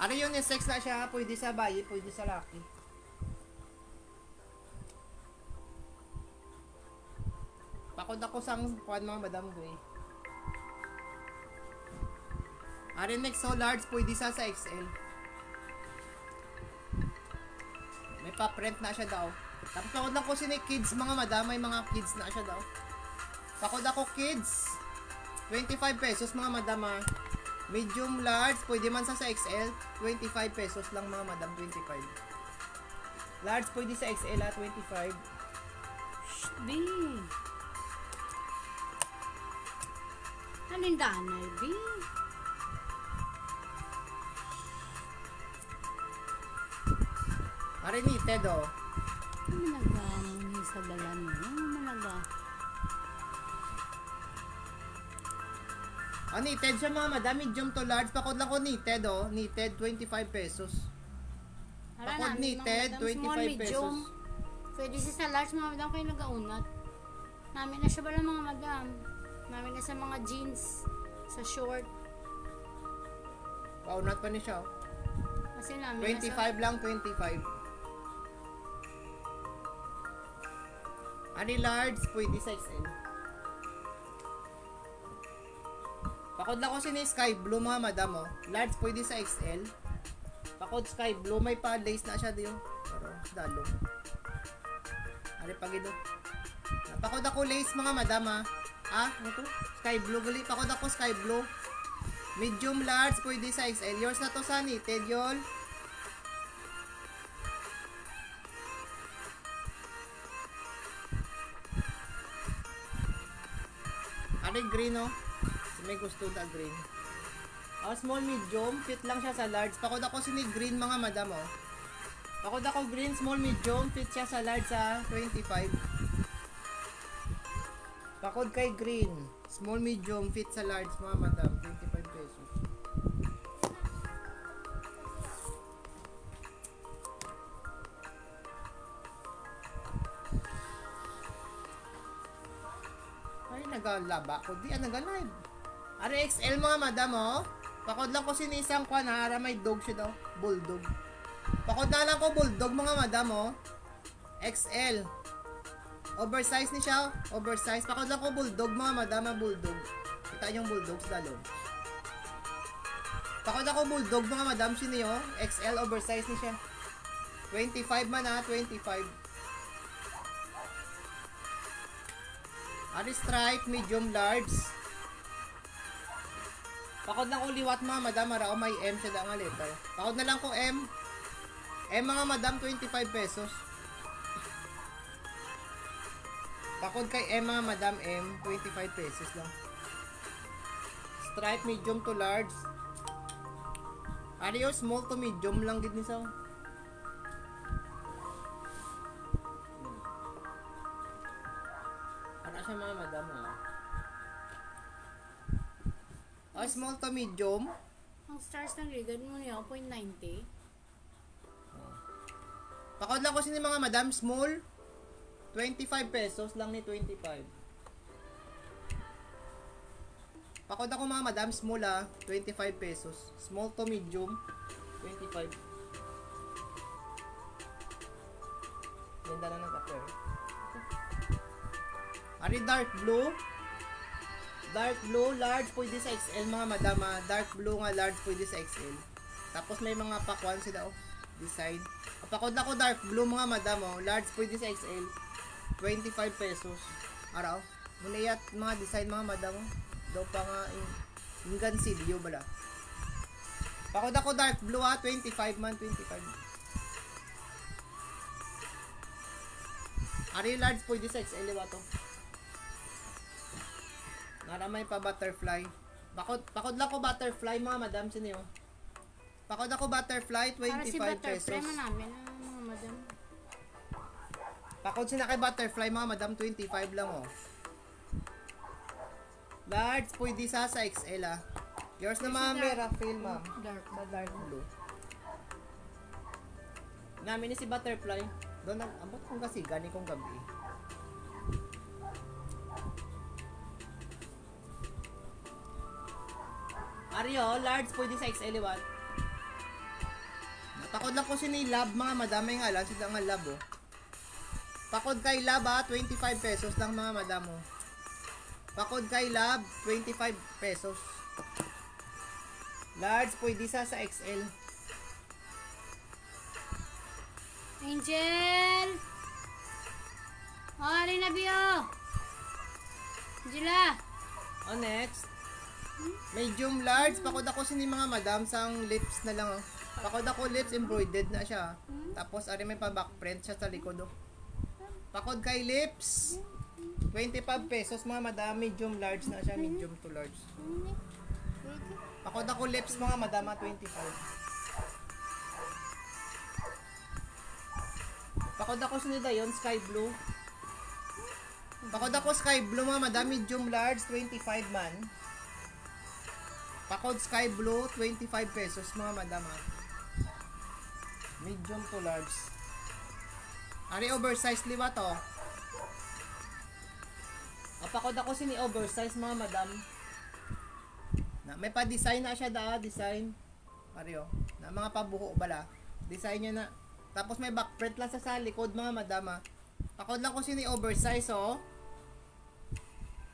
Ano unisex na siya, pwede sa bayi, pwede sa laki. Pakod ako sang kuan mga madam gray. Are next, so large pwede sa XL. May pa-print na siya daw. Tapos pakod lang ko sini kids mga madam, may mga kids na siya daw. Pakod ako kids. 25 pesos mga madam ha. Medium large, pwede man sa XL. 25 pesos lang mga madam, 25. Large pwede sa XL ha, 25. Shh, B. Halindanay, B. Are knitted oh. Ano nagkamon sa dalan mo? Ano naga? Knitted siya mga madam, medium to large. Pakod lang ko knitted oh. Knitted, 25 pesos. Pakod knitted, 25 pesos. Pwede siya sa large mga madam kayo nag-aunat. Namin na siya ba lang mga madam? Namin na sa mga jeans, sa short. Paunat pa ni siya oh. Kasi namin 25 lang, 25. Ani large, pwede sa XL. Pakod lang ko sini sky blue mga madam oh. Large pwede sa XL. Pakod sky blue, may pa lace na siya diyo. Pero dalo. Ari pagido. Pakod ako lace mga madam ha. Ah, ano to? Sky blue gali. Pakod ako sky blue. Medium large pwede sa XL. Yours na to sa knitted yun. Ari green oh. May gusto na green. Small medium, fit lang siya sa large. Pakod ako sini green mga madam oh. Pakod ako green, small medium, fit siya sa large sa 25. Pakod kay green, small medium, fit sa large mga madam, 25 pesos. Ay nagalaba ko, di naga-live. Are XL mga madam oh. Pakod lang ko sinisang kwan ha, para may dog siya daw. Bulldog. Pakod na lang ko bulldog mga madam oh. XL. Oversize ni siya. Oversize. Pakod lang ko bulldog mga madam, bulldog. Kita yung bulldog sa dalon. Pakod ako bulldog mga madam, sino oh. XL oversize ni siya. 25 man ha, 25. Ari stripe, medium, large. Pakod lang ko liwat mga madam, marao may M siya nga letter. Pakod na lang ko M. M mga madam, 25 pesos. Pakod kay M mga madam, M, 25 pesos lang. Stripe, medium to large. Ari small to medium lang gid ni sa. Ano siya mga madam ha? Oh, small to medium. Ang stars ng rigan mo niya, 0.90. Pakod lang ko sini mga madam, small. 25 pesos lang ni 25. Pakod ako mga madam, small 25 pesos. Small to medium, 25. Ganda na ng kapir. Ari dark blue. Dark blue, large pwede sa XL mga madam. Dark blue nga large pwede sa XL. Tapos may mga pakwan sila oh. Design. Pakod na ko dark blue mga madam oh. Large pwede sa XL. 25 pesos. Araw. Munayat mga design mga madam oh. Daw pa nga yung gansilyo bala. Pakod ako dark blue 25 man, 25. Ari large pwede sa XL ba to? Naramay pa butterfly. Pakod lang ko butterfly mga madam sino. Pakod ako butterfly 25 si pesos. butterfly man namin mga madam. Pakod sina kay butterfly mga madam 25 lang oh. Large pwede sa XL Yours na mga Meraphil ma'am. Dark. Sa dark blue. Namin ni si butterfly. Doon abot kong kasi gani kong gabi. Ario, large pwede sa XL what? Pakod lang ko sini lab mga madam may ngalan sila nga lab oh. Pakod kay lab 25 pesos lang mga madam oh. Pakod kay lab 25 pesos. Large pwede sa XL. Angel! Oh, rin na biyo! Angela! Oh, next. Medium large. Pakod ako sini mga madam sang lips na lang oh. Pakod ako lips embroidered na siya. Tapos ari may pa back print siya sa likod oh. Pakod kay lips 25 pesos mga madam. Medium large na siya. Medium to large. Pakod ako lips mga madam 25. Pakod ako sini dayon sky blue. Pakod ako sky blue mga madam. Medium large 25 man. Pakod sky blue 25 pesos mga madam medium to large. Ari oversize liwa to. Pakod ako sini oversize mga madam. May pa design na siya design. Ari oh. Na mga pabuho bala. Design niya na. Tapos may back print lang sa likod mga madam Pakod lang ko sini oversize oh.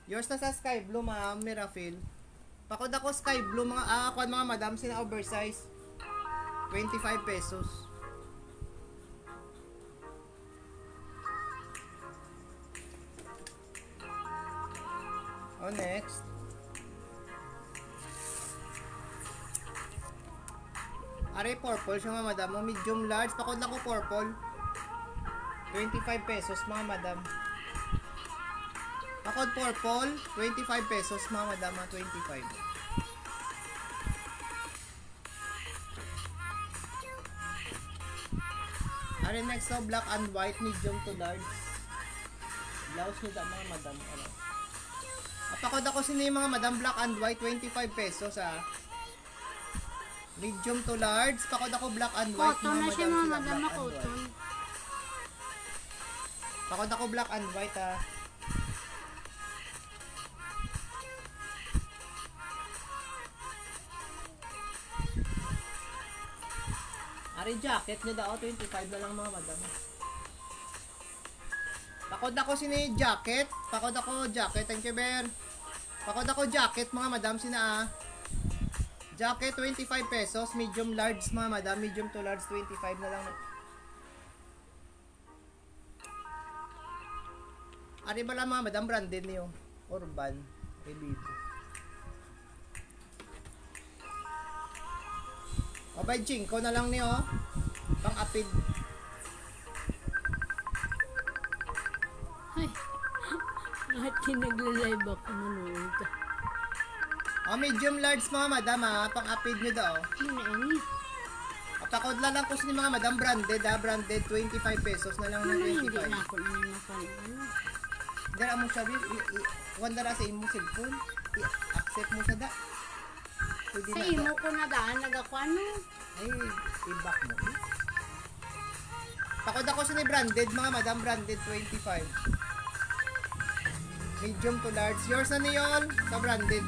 Yours na sa sky blue ma'am Meraphil. Pakod ako sky blue mga kuan mga madam sina oversize 25 pesos. Oh, next. Are purple siya mga madam. Medium large. Pakod lang ko purple. 25 pesos mga madam. Pakod purple. 25 pesos mga madam. 25. Are next so black and white. Medium to large. Blouse nito mga madam. Pakod ako sini mga madam black and white 25 pesos medium to large. Pakod ako black and white cotton na siya mga madam na cotton. cotton. Pakod ako black and white Ari jacket niya daw, 25 na lang mga madam. Pakod ako sini jacket. Pakod ako jacket. Thank you, Bear. Pakod ako jacket mga madam. Sina jacket 25 pesos. Medium large mga madam. Medium to large 25 na lang. Ari ba lang mga madam branded niyo? Urban. Revivo. O by 5 na lang niyo. Pang-apid. Ay, lahat kinagla-live ako manood ka. O medium large mga madam ha. Pang-apid nyo daw. Ano na ini? Pakod lang ko sa mga madam branded ha. Branded 25 pesos na lang Ano ng hindi 25. na ako ano? Dara mo sabi, wanda na sa imong cellphone. I-accept mo sa da. Pwede Sa na imo da. ko na daan, nagakuano. Ay, i-back mo. Pakod ako sa ni branded, mga madam branded 25. Medium to large. Yours na niyon sa branded.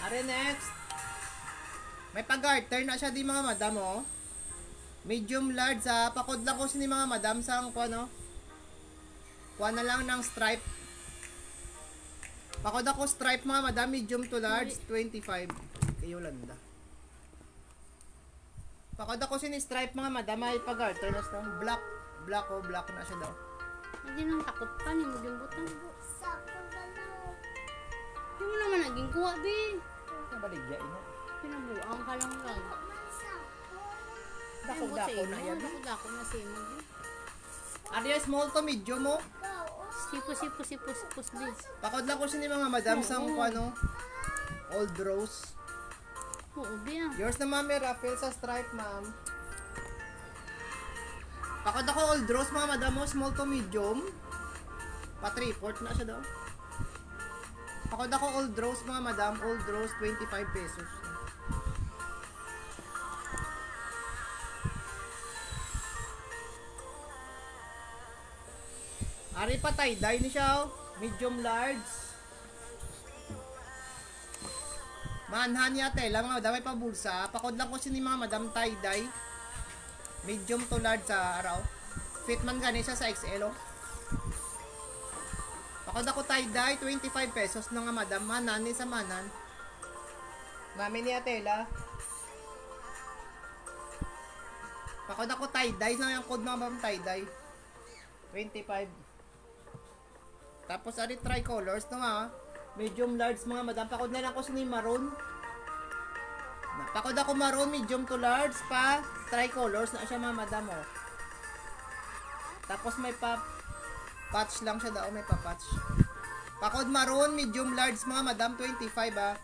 Are next. May pag-garter na siya di mga madam oh. Medium large ha. Pakod lang ko ni mga madam sa ang kuano. Kuha na lang ng stripe. Pakod ako stripe mga madam. Medium to large 25. Kayo landa. Pakod ako sini stripe mga madam. May pag-garter na siya. Black. Black o black na siya daw. Hindi nang takot pa ni mo yung butang. Hindi mo naman naging kuha, be. Nabaligya ina. Pinabuang ka lang lang. Dako-dako na yan. Dako-dako na sa imo, be. Ano yung small to medium mo? Sipos, be. Pakod lang ko sini mga madam sa ang kuano. Old rose. Oo, be ah. Yours na mami, Rafael sa stripe, ma'am. Pakod ako old rose, mga madam mo, small to medium. Pa-3/4 na siya daw. Pakod ako old rose, mga madam, old rose, 25 pesos. Ari pa tie-dye ni siya, medium large. Manhan niya tela, mga madam, may pabulsa. Pakod lang ko sini mga madam tie-dye. Medium to large sa araw. Fit man gani siya sa XL oh. Pakod ako tie-dye, 25 pesos na nga madam. Manan ni sa manan. Mami niya tela. Pakod ako tie-dye, na yung code mga madam tie-dye. 25. Tapos ari tricolors no nga. Medium large mga madam. Pakod na lang ko sini maroon. Pakod ako maroon, medium to large pa. Tricolors na siya mga madam oh. Tapos may patch lang siya daw, may pa-patch. Pakod maroon, medium large mga madam, 25 ah.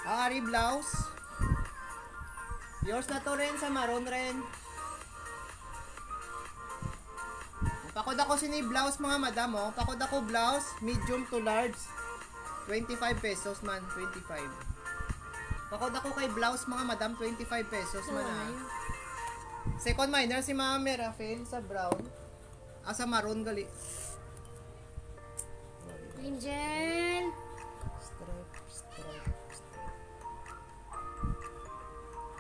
Ari blouse. Yours na to rin sa maroon rin. Pakod ako sini blouse mga madam oh. Pakod ako blouse, medium to large. 25 pesos man, 25. Pakod ako kay blouse mga madam, 25 pesos man ah. Second minor si Mama Rafael sa brown. Sa maroon gali. Angel! Stripe.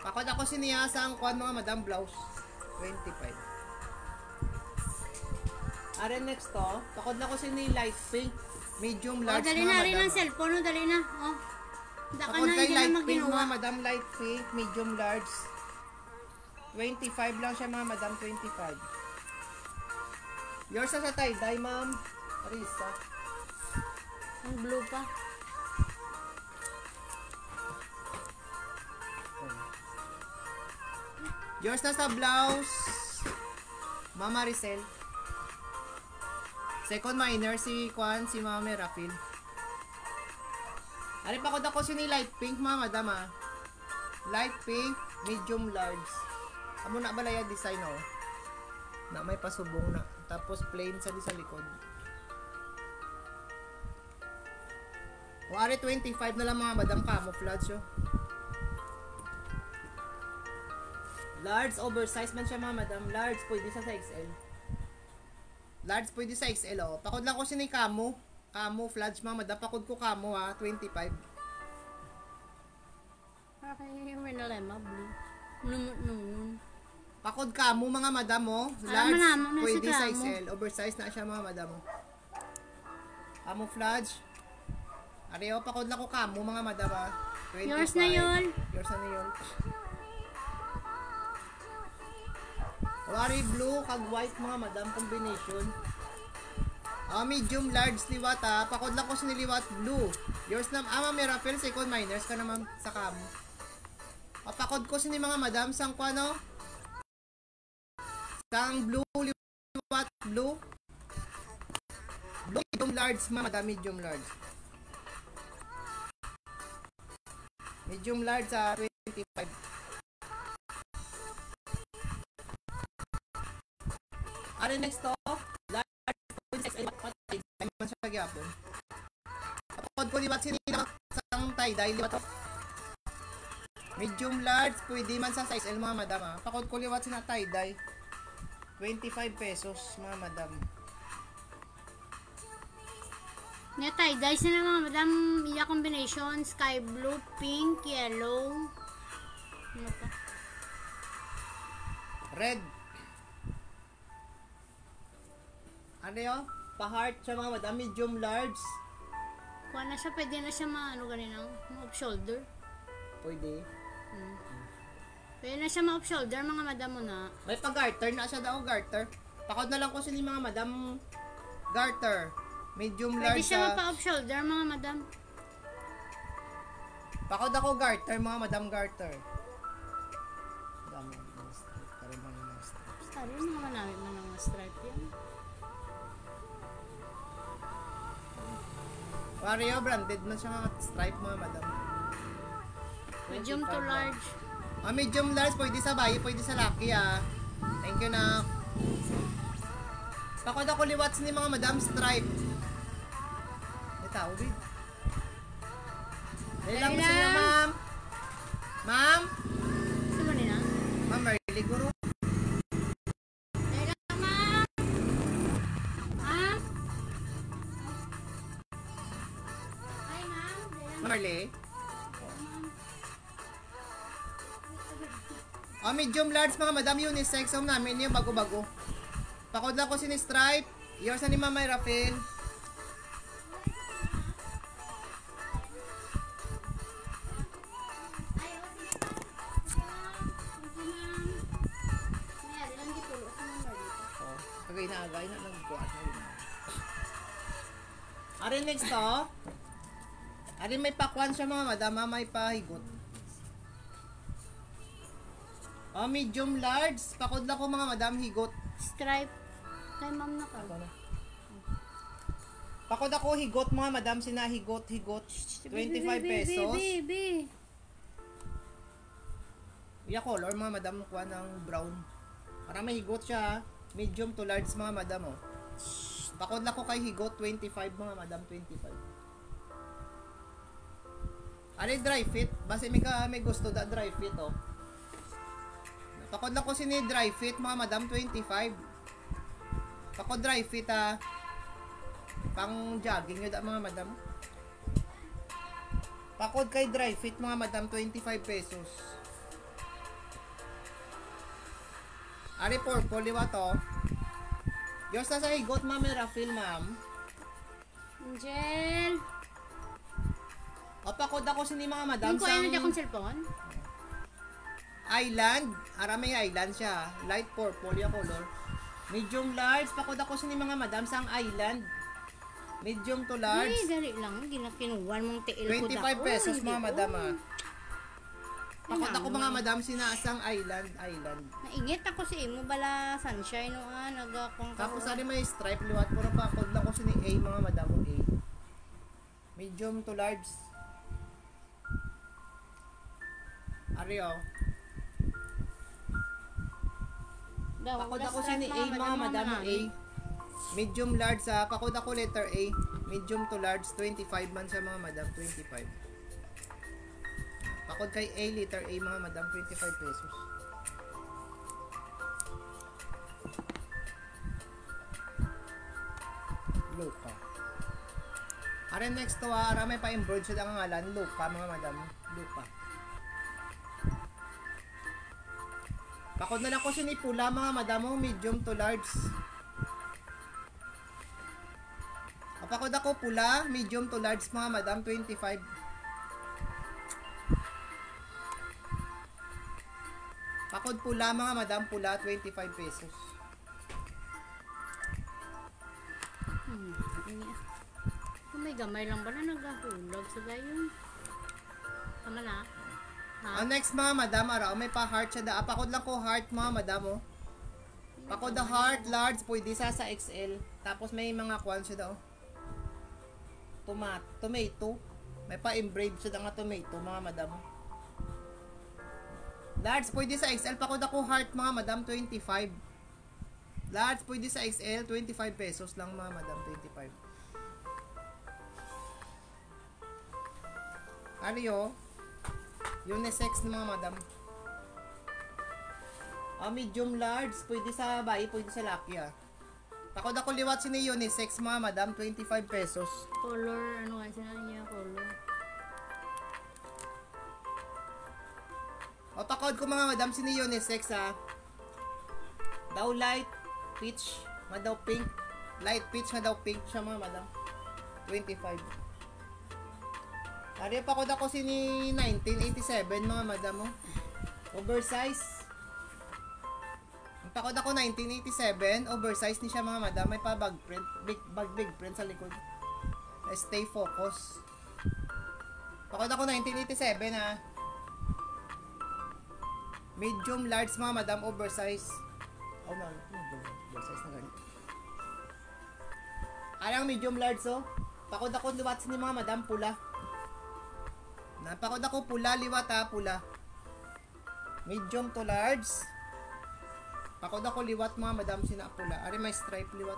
Pakod ako siniya sa ang kuan mga madam blouse, 25. Are next to, pakod na ko sini light pink. Medium large dali mga na rin madam. ang cellphone, dali na. Oh. Daka Pakod na, kay hindi na light pink maginawa. mga madam, light pink, medium large. 25 lang siya mga madam, 25. Yours na sa tie-dye ma'am. Arisa. Ang blue pa. Yours na sa blouse. Mama Maricel. Second minor si Kwan, si Mama Rafael. Ari pakod ako sini light pink mga madam ah. Light pink, medium large. Amo na balaya design oh. Na may pasubong na. Tapos plain sa di sa likod. O ari 25 na lang mga madam, camouflage oh. Large, oversized man siya mga madam. Large, pwede siya sa XL. Large pwede sa XL oh. Pakod lang ko sini camo. Camouflage mga madam. Pakod ko camo ha. 25. Okay, may nalema, blue. Nun. Pakod camo mga madam oh. Alam Large mo na, pwede si sa camo. XL. Oversize na siya mga madam oh. Camouflage. Areo, pakod lang ko camo mga madam ha. 25. Yours na yun. Yours na yun. Wari blue kag white mga madam combination. Medium large liwat ha. Pakod lang ko sa niliwat blue. Yours na may raffle second minors ka naman sa kamo. Pakod ko sa ni mga madam sang kuano. Sang blue liwat blue. Blue medium large mga madam medium large. Medium large sa 25. Ano next to? Large patay. Ay man siya gyapon. Pakod ko liwat sinila sang tie-dye liwat. Medium large pwede man sa size L mga madam ha. Pakod ko liwat sina tie-dye. 25 pesos mga madam. Nga tie-dye sila mga madam. Iya combination. Sky blue, pink, yellow. Ano pa? Red. Ano yun? Pa-heart siya mga madam. Medium large. Kuha na siya, pwede na siya ano ganun, ma-off shoulder. Pwede. Pwede na siya ma-off shoulder, mga madam mo na. May pa-garter na siya daw, garter. Pakod na lang ko sila mga madam garter. Medium Pwede large siya sa... mapa-off shoulder, mga madam. Pakod ako garter, mga madam garter. Dami ng stripe. Karoon lang yung stripe. Sorry, mga manamit mo ng stripe yan. Wario, branded na siya mga stripe mga madam. Medium 25 to lang. large. Medium large, pwede sa bayi, pwede sa laki ah. Thank you na. Pakod ako liwats ni mga madam stripe. Ito, ubid. Dahil lang gusto niya, ma'am. Ma'am? Gusto mo nila? Ma'am, Marily Guru. Dahil lang, ma'am! Ma'am? Hi, ma'am. Marley? Medium large mga madam unisex. Namin yung bago-bago. Pakod lang ko sini-stripe. Yours na ni Ma'am Rafael. Kagay na agay na nagbuhat na yun. Arin next to. Arin may pakwan siya mga madam. May pahigot. Medium large. Pakod lang ko mga madam higot. Stripe. Kay ma'am na ka. Pakod ako higot mga madam. Sinahigot. 25 pesos. Baby. Iya color mga madam. Kuha ng brown. Para may higot siya. Medium to large mga madam. Oh. Pakod lang ko kay higot. 25 mga madam. 25. Ano dry fit? Basta may gusto da dry fit oh. Pakod lang ko sini dry fit mga madam 25. Pakod dry fit pang jogging yun mga madam. Pakod kay dry fit mga madam 25 pesos. Ari purple liwa to. Diyos na sa higot ma'am Rafael ma'am. Angel. Pakod ako sini mga madam Hindi ko ayun na akong cellphone. Island, may island siya. Light purple yung color. Medium large, pakod ako sini mga madam sang island. Medium to large. Ay, dali lang. Ginakinuwan mong tiil ko 25 pesos mga madam Pakod ako mga madam sinasang island. Naingit ako sa imo bala sunshine no nagakong. Tapos ari may stripe liwat puro pakod lang ko sini A mga madam A. Medium to large. Ari oh. Pakod ako sini A mga madam A. Medium large pakod ako letter A. Medium to large 25 man sa mga madam 25. Pakod kay A letter A mga madam 25 pesos. Are next to ara may pa-embroid siya ang ngalan, Lupa mga madam, Lupa. Pakod na lang ko siya ni pula mga madam, medium to large. Pakod ako pula, medium to large mga madam, 25. Pakod pula mga madam, pula 25 pesos. Gamay lang ba na naghahulag sa gayon? Tama na? Ha? Next mga madam, ara, may pa heart siya da. Pakod lang ko heart mga madam, oh. Pakod the heart, large, pwede sa XL. Tapos may mga kwan siya da, oh. Tomato. May pa embrave siya da nga tomato mga madam. Large, pwede sa XL. Pakod ako heart mga madam, 25. Large, pwede sa XL, 25 pesos lang mga madam, 25. Ariyo, unisex ng mga madam. Medium large, pwede sa bayi, pwede sa laki ah. Takot ako liwat sini unisex mga madam, 25 pesos. Color, ano nga sinabi niya, color. Takot ko mga madam sini unisex ah. Daw light, peach, daw pink. Light peach, daw pink siya mga madam. 25. Ari pa ko dako sini 1987 mga madam mo. Oversize. Pakod ako 1987, oversize ni siya mga madam, may pa bag print, big print sa likod. Stay focus. Pakod ako 1987 ha. Medium large mga madam, oversize. Oh no, oversize na ganito. Alang medium large oh. Pakod ako liwat ni mga madam pula. Napakod ako pula, liwat ha, pula. Medium to large. Pakod ako liwat mga madam sina pula. Ari may stripe liwat.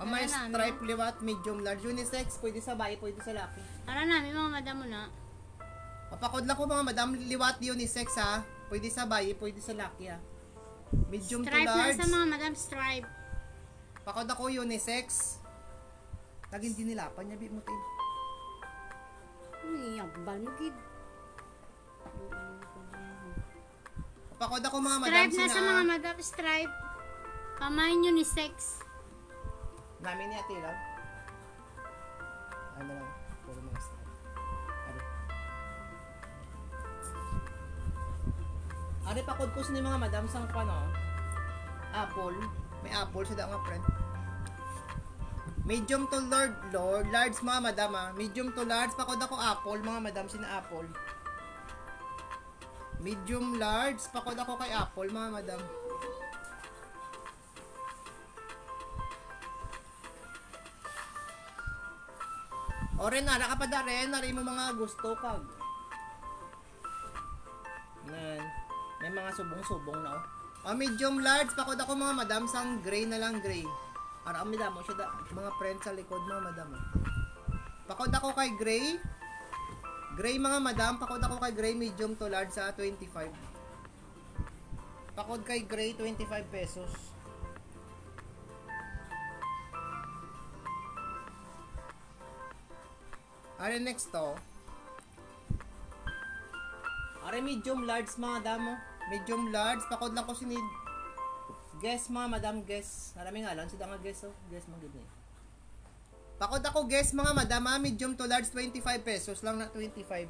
May stripe liwat, medium large. Unisex, pwede sa bayi, pwede sa laki. Para namin mga madam mo na. Pakod lang ko mga madam, liwat unisex ha. Pwede sa bayi, pwede sa laki ha. Medium stripe to large. Stripe na sa mga madam, stripe. Pakod ako unisex. Naging dinilapan niya, bi mo tayo. Yabal mo gid. Pakod ako mga madam stripe na sa mga madam, stripe. Pamain unisex. Namin ni ate lang. Ano lang, puro mga stripe. Ari pakod ko sa mga madam sang pano. Apple. May apple sa nga friend. Medium to large mga madam ah. Medium to large, pakod ako apple mga madam, sina apple. Medium large, pakod ako kay apple mga madam. Oren na, nakapad na rin, nari mo mga gusto kag. Nan, may mga subong-subong na oh. Medium large, pakod ako mga madam, sang gray na lang gray. Para ang midamo siya da, mga friends sa likod mga madam. Pakod ako kay gray. Gray mga madam, pakod ako kay gray medium to large sa 25. Pakod kay gray 25 pesos. Are next to. Are medium large mga damo. Medium large, pakod lang ko sinid. Guess mga madam, guess. Maraming alam, sila nga guess oh. Guess mga gini. Pakod ako guess mga madam, medium to large 25 pesos lang na 25.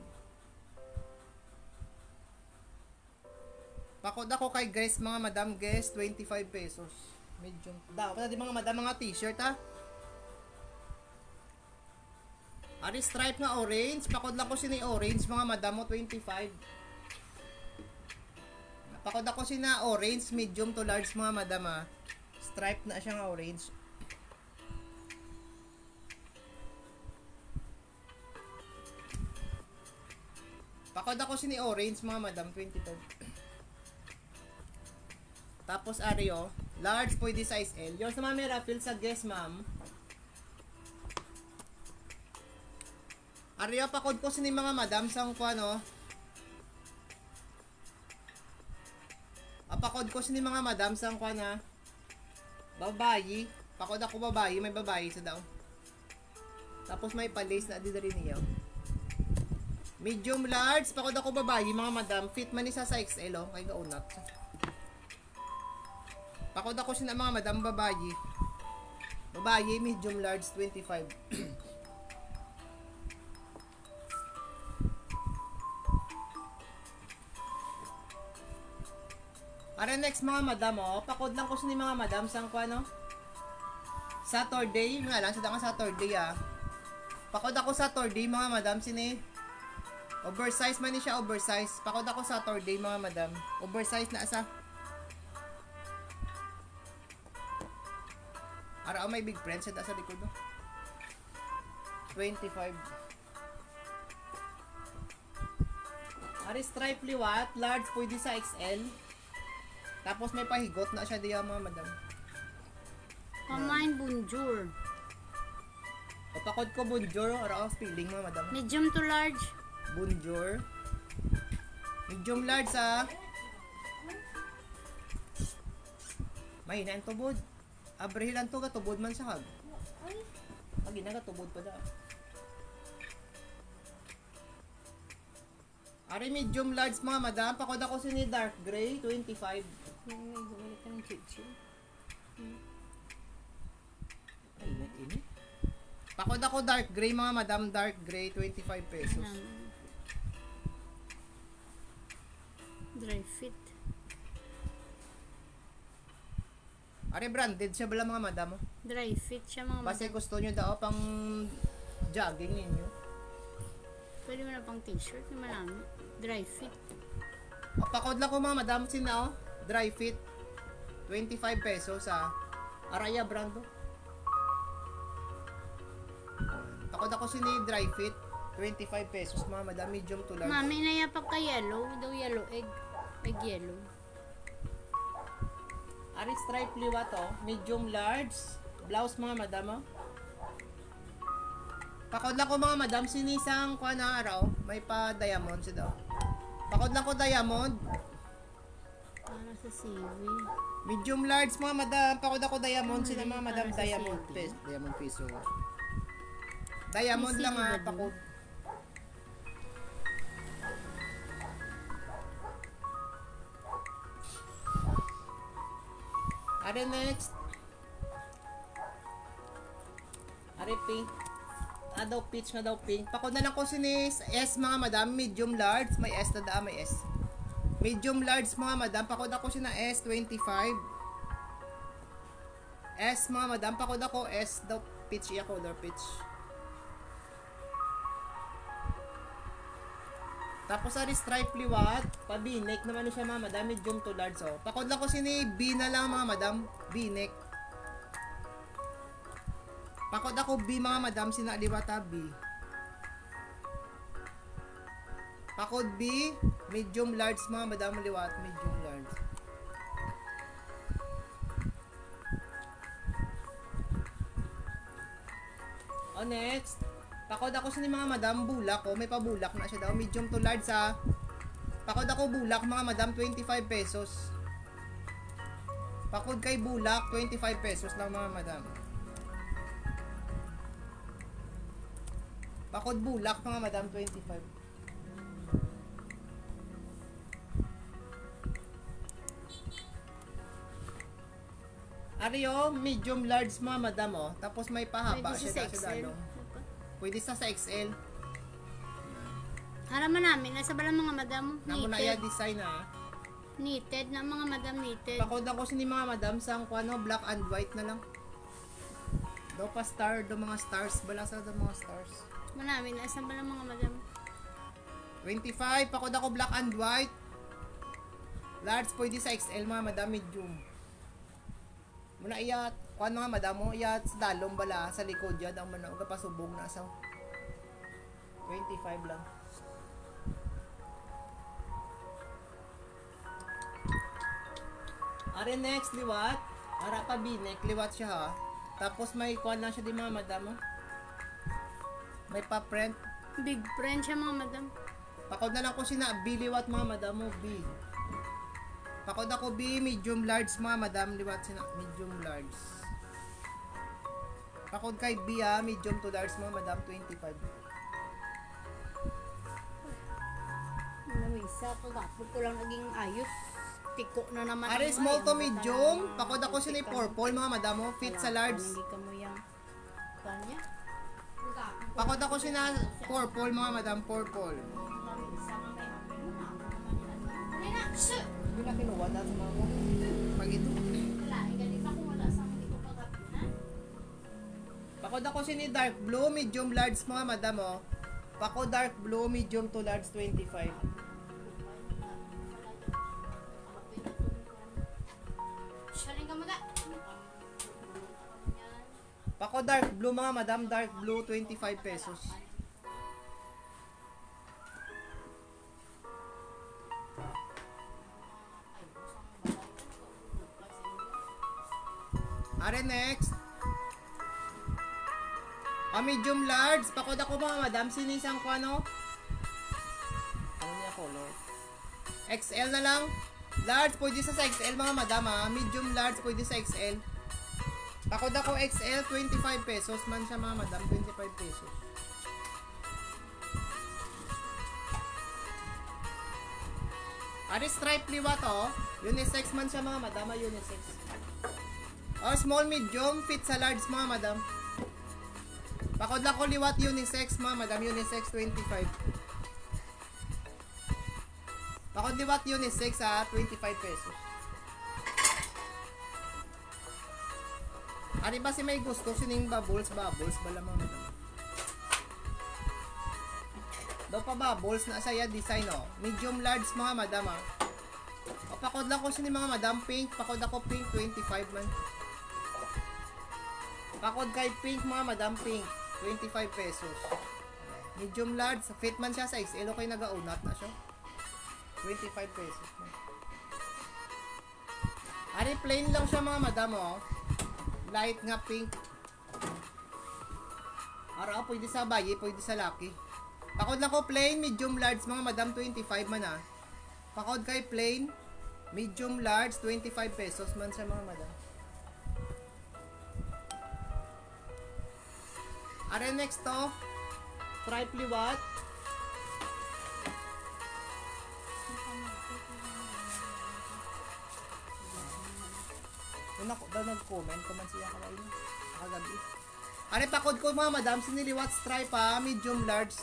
Pakod ako kay guess mga madam, guess 25 pesos. Medium. Dapat di mga madam mga t-shirt ha. Ari stripe nga orange, pakod lang ko sini orange mga madam mo 25. Pakod ako sina orange, medium to large mga madam ha. Stripe na siya nga orange. Pakod ako sini orange mga madam, 25. Tapos Ario, large pwede size L. Yung sa mga may raffle sa guess ma'am. Ario, pakod ko sini mga madam sang ko ano. Pakod ko sini mga madam sang kwa na babayi Pakod ako babae, may babae sa daw. Tapos may pa-lace na didari niya. Medium large, pakod ako babae, mga madam. Fit man isa sa XL, oh. Kay gaunat. Pakod ako sina mga madam, babae. Babae, medium large, 25. Para next mga madam, oh. Pakod lang ko sini mga madam, sang ko ano? Saturday, nga lang, sada nga Saturday, ah. Pakod ako Saturday, mga madam, sini. Oversize man ni siya, oversize. Pakod ako Saturday, mga madam. Oversize na asa. Ara, may big friend siya sa likod, no? 25. Ari, stripe liwat, large, pwede sa XL. Tapos may pahigot na siya diya, mga madam. Pamain bonjour. Pakod ko bonjour, ara, feeling, mga madam. Medium to large. Bonjour. Medium large, ah. Mahina ang tubod. Abrihilan to, katubod man sa hag. Pagi na katubod pa da. Ari, medium large, mga madam. Pakod ako sini dark gray, 25. Balik ka ng chichi. Ay, init. Pakod ako dark gray, mga madam. Dark gray, 25 pesos. Dry fit. Ari, branded siya bala, mga madam. Dry fit siya mga Basta madam. gusto nyo daw pang jogging ninyo. Pwede mo na pang t-shirt na marami. Dry fit. Pakod lang ko, mga madam. Sina, oh. Dry fit. 25 pesos, ah. Araya brando. Pakod ako sini dry fit. 25 pesos, mga madam. Medium to large. Mami, nayapak ka yellow. Daw yellow egg. Egg yellow. Ari, stripe liwa to. Medium large. Blouse, mga madam, oh. Pakod lang ko, mga madam. Sinisang kwa na araw. May pa diamond siya daw. Pakod lang ko diamond. Para sa CV. Medium large, mga madam. Pakod ako diamond. Sila, mga madam. Para sa Diamond. city. Diamond piso. Diamond May lang, city ah. ba dun? Pakod. Ari, next. Ari, pink. Ah, daw peach nga daw pink. Pakod na lang ko sinis S, mga madam. Medium large. May S na daan, may S. Medium large, mga madam. Pakod ako siya na S, 25. S, mga madam. Pakod ako S, daw peach. Iya color peach. Tapos ari, stripe liwat. Pa-V-neck naman siya, mga madam. Medium to large, oh. Pakod lang ko sini B na lang, mga madam. V-neck. Pakod ako B, mga madam. Sina liwata B. Pakod B. Medium large, mga madam. Liwat. Medium large. Oh, next. Pakod ako sa ni mga madam, bulak, oh. May pabulak na siya daw. Medium to large, ha. Pakod ako bulak, mga madam, 25 pesos. Pakod kay bulak, 25 pesos lang, mga madam. Pakod bulak, mga madam, 25. Ario, medium large, mga madam, oh. Tapos may pahaba Pwede siya sa sa XL. dalong. Pwede sa XL. Haraman namin, nasa balang mga madam. Namo na iya Knitted. design, ha. Knitted na mga madam knitted. Pakod ako sa ni mga madam sa ano, black and white na lang. Daw pa star, do mga stars. Bala sa do mga stars. Manamin, nasa balang mga madam. 25, pakod ako black and white. Large pwede sa XL, mga madam, medium. Muna iyat, kuan mga madam mo, iyat sa dalong bala sa likod yan, ang manaog pa subong na sa 25 lang. Are next, liwat. Ara pa binek, liwat siya, ha. Tapos may kuan lang siya di, mga madam, oh. May pa print. Big friend siya mga madam. Pakod na lang ko sina B, liwat, mga madam mo, B. Pakod ako B, medium large, mga madam, liwat sina medium large. Pakod kay B medium to large mga madam, 25. Namisa, kagapod ko lang naging ayos. Tiko na naman. Are small to medium, pakod ako sini purple mga madam mo, fit sa large. Hindi ka mo yung kanya. Pakod ako sina purple mga madam, purple. Hindi na kinuha na sa mga pag ito. Pakod ako sini dark blue, medium large mga madam mo. Pakod dark blue, medium to large, 25. Pako dark blue mga madam, dark blue, 25 pesos. Are next. Medium large, pakod ako mga madam, sinisang ko ano? Ano niya color? XL na lang. Large pwede sa XL mga madam medium large pwede sa XL. Pakod ako XL, 25 pesos man siya mga madam, 25 pesos. Ari stripe liwa to, unisex man siya mga madam, unisex. Small medium, fit sa large mga madam. Pakod ako liwat unisex mga madam, unisex 25. Pakod liwat unisex 25 pesos. Ari ba si may gusto sining bubbles bala mga madam. Daw pa bubbles na saya design medium large mga madam pakod lang ko sini mga madam pink, pakod ako pink 25 man. Pakod kay pink mga madam pink 25 pesos. Medium large, fit man siya sa XL okay nagaunat na siya. 25 pesos. Ari plain lang siya mga madam light nga pink. Ara pwede sa bayi, pwede sa laki. Pakod lang ko plain, medium large mga madam 25 man Pakod kay plain, medium large 25 pesos man sa mga madam. Are next to, stripe liwat. Una ko daw nag-comment ko man siya kagabi. Are pakod ko mga madam, siniliwat stripe medium large.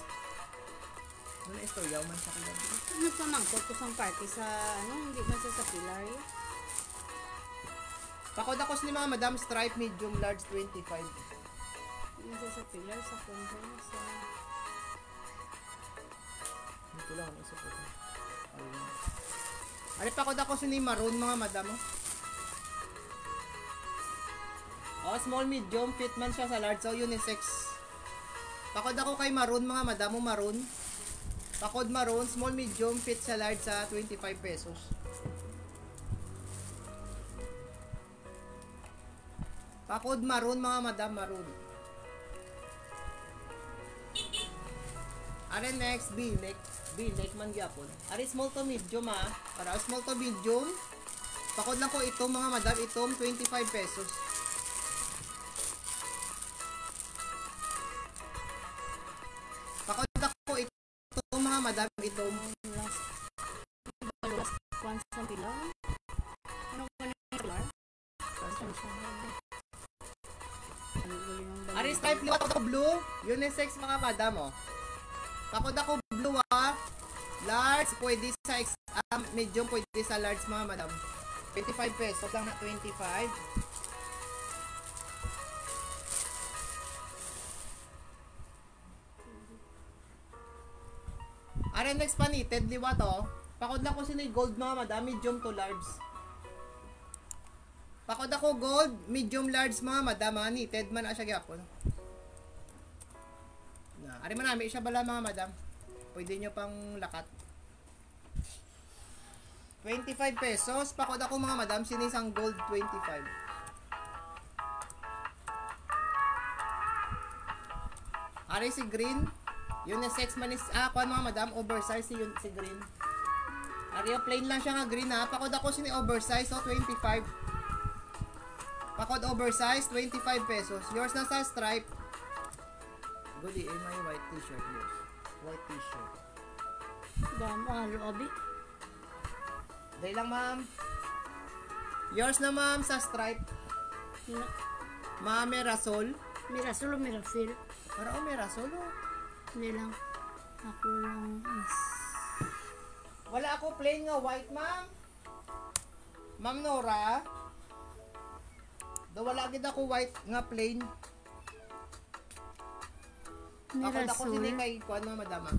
Ano ito, yaw man siya kagabi. Nagpamangkot ko sa party sa hindi man sa pilar eh. Pakod ako ni mga madam, stripe medium large 25. Hindi sa pilar, sa converse, sa... Ito lang, isa po. Ari pakod ako ni maroon mga madam small medium, fit man siya sa large, so unisex. Pakod ako kay maroon mga madam maroon. Pakod maroon, small medium, fit sa large sa 25 pesos. Pakod maroon mga madam maroon. Are next, B-neck man gyapon. Are small to medium para small to medium. Pakod lang ko itong mga madam, itong 25 pesos. Pakod ako itong mga madam, itong last one sa pilar. Ano ba na yung pilar? Are stripe liwat ako blue, unisex mga madam Pakod ako blue large, pwede sa medium, pwede sa large mga madam. 25 pesos lang na 25. Are next panited liwat pakod lang ko sini gold mga madam, medium to large. Pakod ako gold, medium large mga madam knitted man siya gyapon. Ari manami siya bala mga madam. Pwede nyo pang lakat. 25 pesos. Pakod ako mga madam, sinisang gold 25. Ari si green. Unisex man is kuan mga madam, oversize si green. Ari plain lang siya nga green Pakod ako sini oversize 25. Pakod oversize, 25 pesos. Yours na sa stripe. Goody, may white t-shirt yours. White t-shirt. Mahalo, abi. Dahil lang, ma'am. Yours na, ma'am, sa stripe. Ma'am, Mirasol. Mirasol o Mirafil? Para Mirasol, oh. Hindi lang. Ako lang is... Wala ako plain nga white, ma'am. Ma'am Nora. Wala gid ako white nga plain. Ako Mirasol? sini kay kuan mga madama.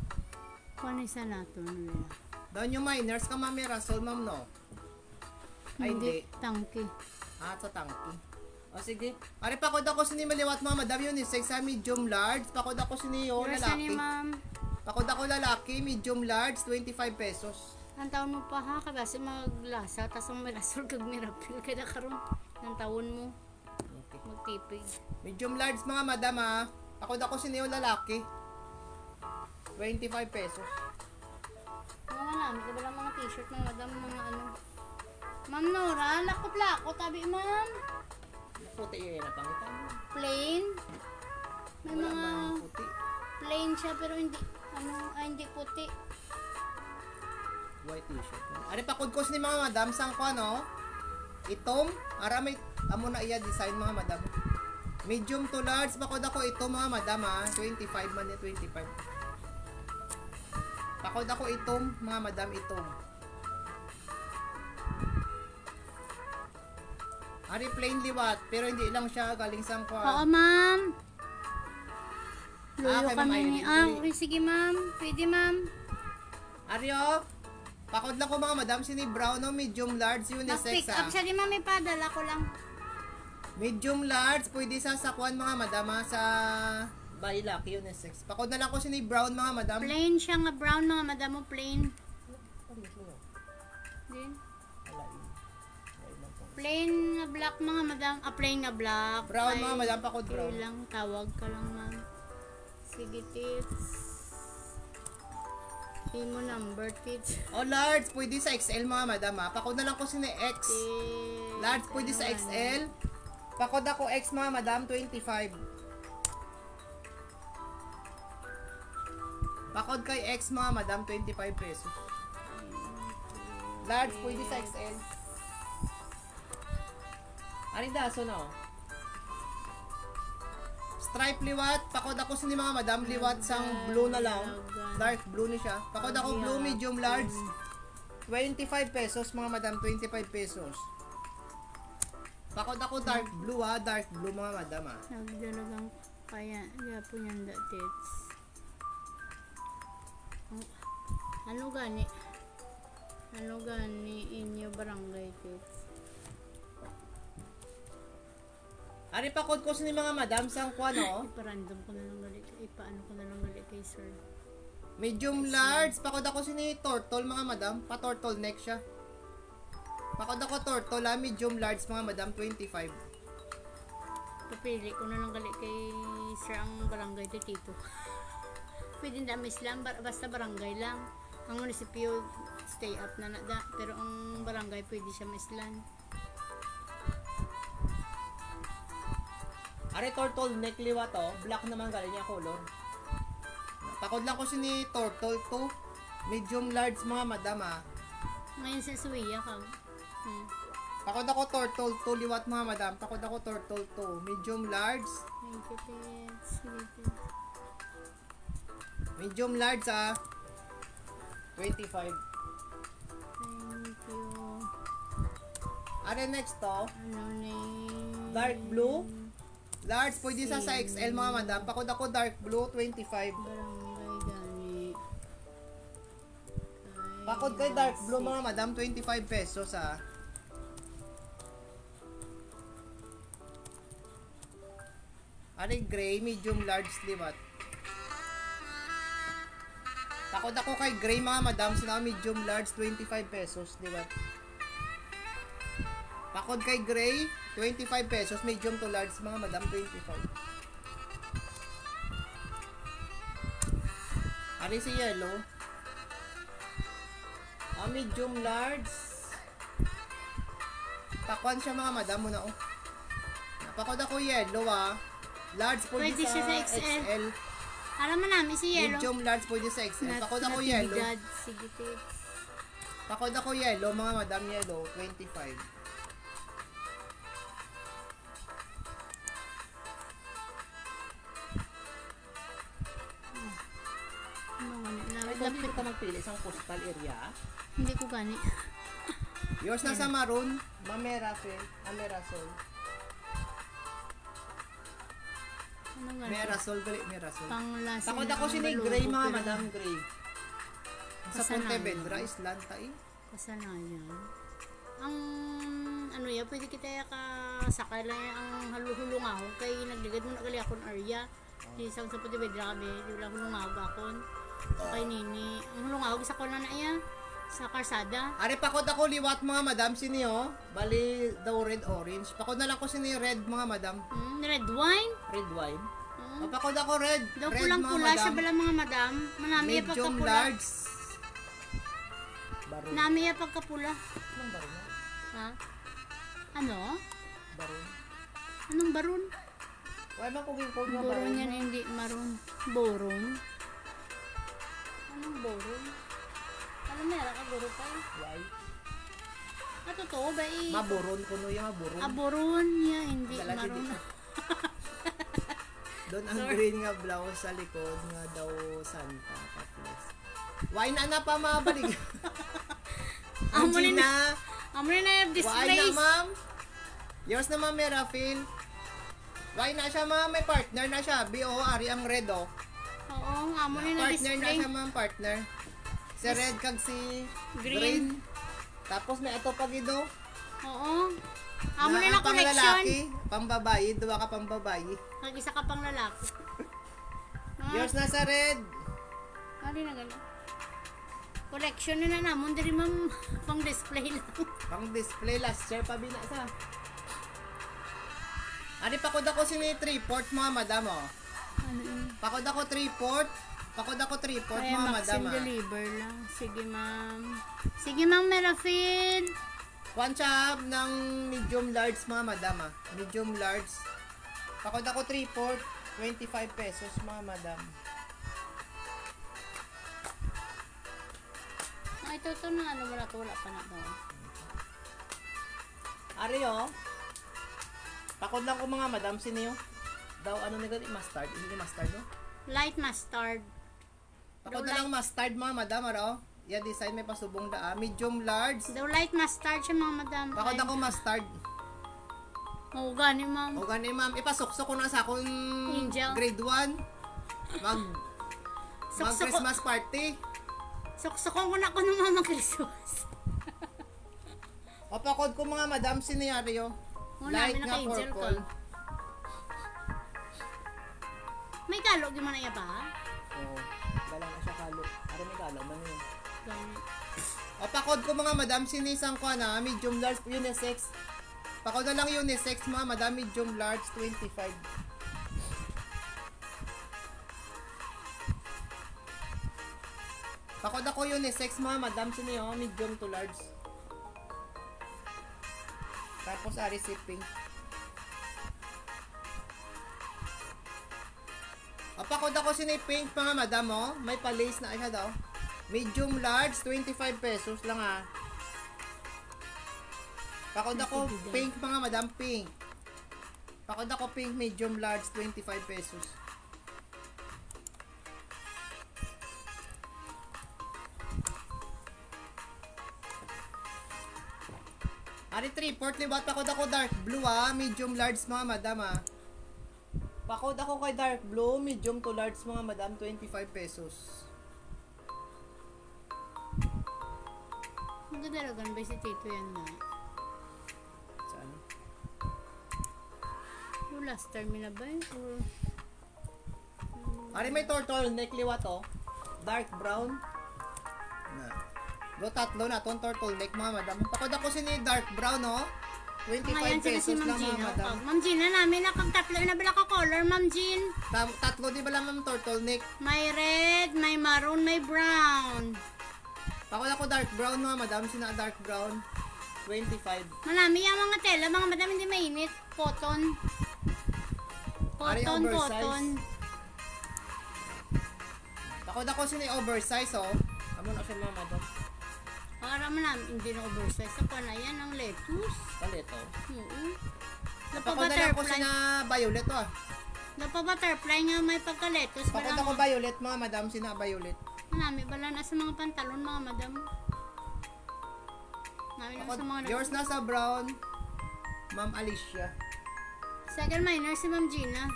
Kung isa nato nila. Doon yung minors ka, ma'am Mirasol, ma'am, no? Ay, hindi. Tangke. Sa tangki. O sige. Ari pakod ako sini maliwat mga madam yun, sex sa medium large. Pakod ako sini yo Yours lalaki. ni ma'am. Pakod ako lalaki, medium large, 25 pesos. Ang taon mo pa ha, kasi maglasa, tas ang Mirasol kag Mirapil, kaya karon ng taon mo. Okay. Magtipig. Medium large mga madam ha. Pakod ako sini yo lalaki. 25 pesos. Mga namin, diba lang mga t-shirt, mga madam, mga ano. Ma'am Nora, lakot-lakot, tabi ma'am. Puti yun na pangitan mo. Plain. May Wala mga bang puti. plain siya, pero hindi, hindi puti. White t-shirt. Ari pakod ko sini mga madam sang ko ano? Itom, ara may amo na iya design mga madam. Medium to large pakod ako ito mga madam ha. 25 man ya 25. Pakod ako itom mga madam itom. Ari plain liwat pero hindi lang siya galing sang ko. Oo, ma'am. Luyo kay kami Ma'am ni... Irene. okay, sige, ma'am. Pwede, ma'am. Aryo, pakod lang ko mga madam sini brown no medium large unisex Mag-pick up ha. siya di, ma'am. May padala ko lang. Medium large pwede sa sakwan mga madam ha, sa Bailaki unisex. Pakod na lang ko sini brown mga madam. Plain siya nga brown, mga madam mo. Plain. Din. Plain nga black, mga madam. Plain nga black. Brown Ay, mga madam, pakod okay brown. lang. Tawag ka lang, ma'am. Sige, tits. Hindi mo number, tits. O large pwede sa XL mga madam ha. Pakod na lang ko sini X. Tits. Large pwede sa XL. Pakod ako X mga madam 25. Pakod kay X mga madam 25 pesos. Large pwede sa XL. Ari daso na oh. Stripe liwat, pakod ako sini mga madam liwat sang blue na lang. Dark blue ni siya. Pakod ako blue medium large. 25 pesos mga madam, 25 pesos. Pakod ako dark blue ha, dark blue mga madam ha. Nagdalagang kaya, po yan da, tits. Ano gani? Ano gani inyo barangay, tits? Ari pakod ko sini mga madam sang kuano. Iparandom ko na lang gali, ipaano ko na lang gali kay sir. Medium large, pakod ako sini turtle mga madam, pa turtle neck siya. Pakod ako turtle ha, medium large mga madam 25. Papili ko na lang gali kay sir ang barangay de Tito. Pwede na miss lang, basta barangay lang. Ang munisipyo stay up na nada, pero ang barangay pwede siya mislan. Ari turtle neck liwa to, black naman galing niya color. Pakod lang ko sini turtle to, medium large mga madam ha. Ngayon sa Suwiya ka. Pakod ako turtle to, liwat mga madam. Pakod ako turtle to, medium large. Thank you, tits. Sige, tits. Medium large ha. 25. Thank you. Ari next to, Ano name? dark blue. Large, pwede sa XL mga madam. Pakod ako dark blue, 25. Barangay gani. Pakod kay dark blue mga madam, 25 pesos ha. Ari gray, medium large liwat. Pakod ako kay gray mga madam, sina medium large, 25 pesos liwat. Pakod kay gray, 25 pesos, medium to large mga madam, 25. Ari si yellow. Medium large. Pakuan siya mga madam mo na oh. Pakod ako yellow Large pwede Pwede siya sa sa XL. XL. Alam mo namin si Yellow. Medium large pwede sa XL. Pakod ako yellow. Natividad. Sige, tips. Pakod ako yellow, mga madam yellow, 25. Ano nga na? Ay, kung dito ka magpili, isang coastal area. Hindi ko gani. Yours na sa maroon, Mamerafel, Amerasol. Ano nga? Merasol, gali, Merasol. Panglasa. Pakod ako si gray, mga madam gray. Sa Kasanayan. Pontevedra, Islanta Kasanayan. Ang ano ya, pwede kita sakay lang ang haluhulungaw kay nagligad mo na gali akong area. Di isang sa Pontevedra kami, di wala hulungaw akon. Okay nini. Ang hulungaw sa ko na iya sa karsada. Ari, pakod ako liwat, mga madam, siniyo. Bali, daw red orange. Pakod na lang ko sini red, mga madam. Red wine. Red wine. Pakod ako red. Daw Red, pulang-pula mga siya madam. bala mga madam. Manami ya Medium pagkapula. large. Baron. Nami ya pagkapula. Anong baron? Ha? Ano? Baron. Anong baron? Wala man kung yung code nga Boron baron. yan, hindi maroon. Boron? Anong boron? Alam meron ka guro pa eh. Why? Totoo ba eh? Maboron kuno yung maboron. Boron niya, hindi Dala si maroon. dito. Doon ang green nga blouse sa likod nga daw Santa Caples. Why na pa mabalik? Ang Amo rin Gina. Amo rin na Why display. na, ma'am? Yours na, ma'am, Merafil. Why na siya, ma'am? May partner na siya. B.O. Ari ang red, oh. Oo, amo rin na Partner na display. siya, ma'am, partner. Si red kag si Green. Tapos may ato pag ido. Oo. Amo rin na pang collection. lalaki, pang babae, duwa ka pang babae. Nag-isa ka pang lalaki. Yours na sa red. Ano na gano'n? Collection na namon diri ma'am pang display lang. Pang display last year pa binasa. Ari, pakod ako si 3/4, mga madam, oh. Ano yun? Pakod ako 3/4. Pakod ako 3/4, Kaya mga madam, Maxim ah. deliver lang. Sige ma'am. Sige ma'am Merafil. One chop ng medium large, mga madam, ah. Medium large. Pakod ako 3/4, 25 pesos, mga madam. Ay, ito na ano mo na to. Wala pa na to. Ari, oh. Pakod lang ko, mga madam, siniyo. Daw, ano na ganit? Mustard? Hindi mustard, no? Light mustard. Pakod na lang mustard, mga madam, aro. Yan, design may pasubong da. Medium large. Daw light mustard siya mga madam. Pakod ako mustard. Oo, gani ma'am. O gani, ma'am, ipasuksok ko na sa akong Angel. grade 1. Mag Suksok ko. Christmas party. Suksokon ko na ko ng mama Christmas. O pakod ko, mga madam, siniyaryo. Oo, Light namin nga naka-angel purple. ko. May kalog yung manaya ba? Oo. Dala na siya kalo. Ari, may kalo. Ano yun? Gani. O pakod ko, mga madam, sinisang ko na. Medium large, unisex. Pakod na lang unisex, mga madam. Medium large, 25. Pakod ako unisex, mga madam, siniyo, medium to large. Tapos ari si pink. Pakod ako sini pink, mga madam, oh. May pa-lace na siya daw. Medium large, 25 pesos lang, ah. Pakod ako pink, mga madam, pink. Pakod ako pink, medium large, 25 pesos. Ari, 3/4 liwat. Pakod ako dark blue, ah. Medium large, mga madam, ah. Pakod ako kay dark blue, medium to large, mga madam, 25 pesos. Magdadalagan ba si Tito yan na? Saan? Yung last term na ba yun? Or... Ari, may turtle neck liwat, oh. Dark brown. Na. Do tatlo na tong turtle neck, mga madam. Pakod ako sini dark brown, oh. 25 Ngayon sila si pesos Ma'am lang, mga Gina. madam. Ma'am Gina namin nakagtatlo na bala ka color, Ma'am Jean. Tatlo di ba lang, ma'am, turtle neck? May red, may maroon, may brown. Pakod ako dark brown, mga madam. Sina dark brown. 25. Marami yung mga tela, mga madam hindi mainit. Cotton. Ari Cotton, oversize. cotton. Takot ako sino yung oversize, oh. Amo na siya mga madam. Para marami, hindi na oversize. Sa na yan, ang lettuce. Palito. Oo. Takot na lang ko Napa-butterfly. sina violet, oh. Napa-butterfly nga may pagka-lettuce. Takot Wala ako mo. violet, mga madam, sina violet. Marami, wala na sa mga pantalon, mga madam. Marami na Takot, sa mga yours na sa brown. Ma'am Alicia. Second minor, si Ma'am Gina.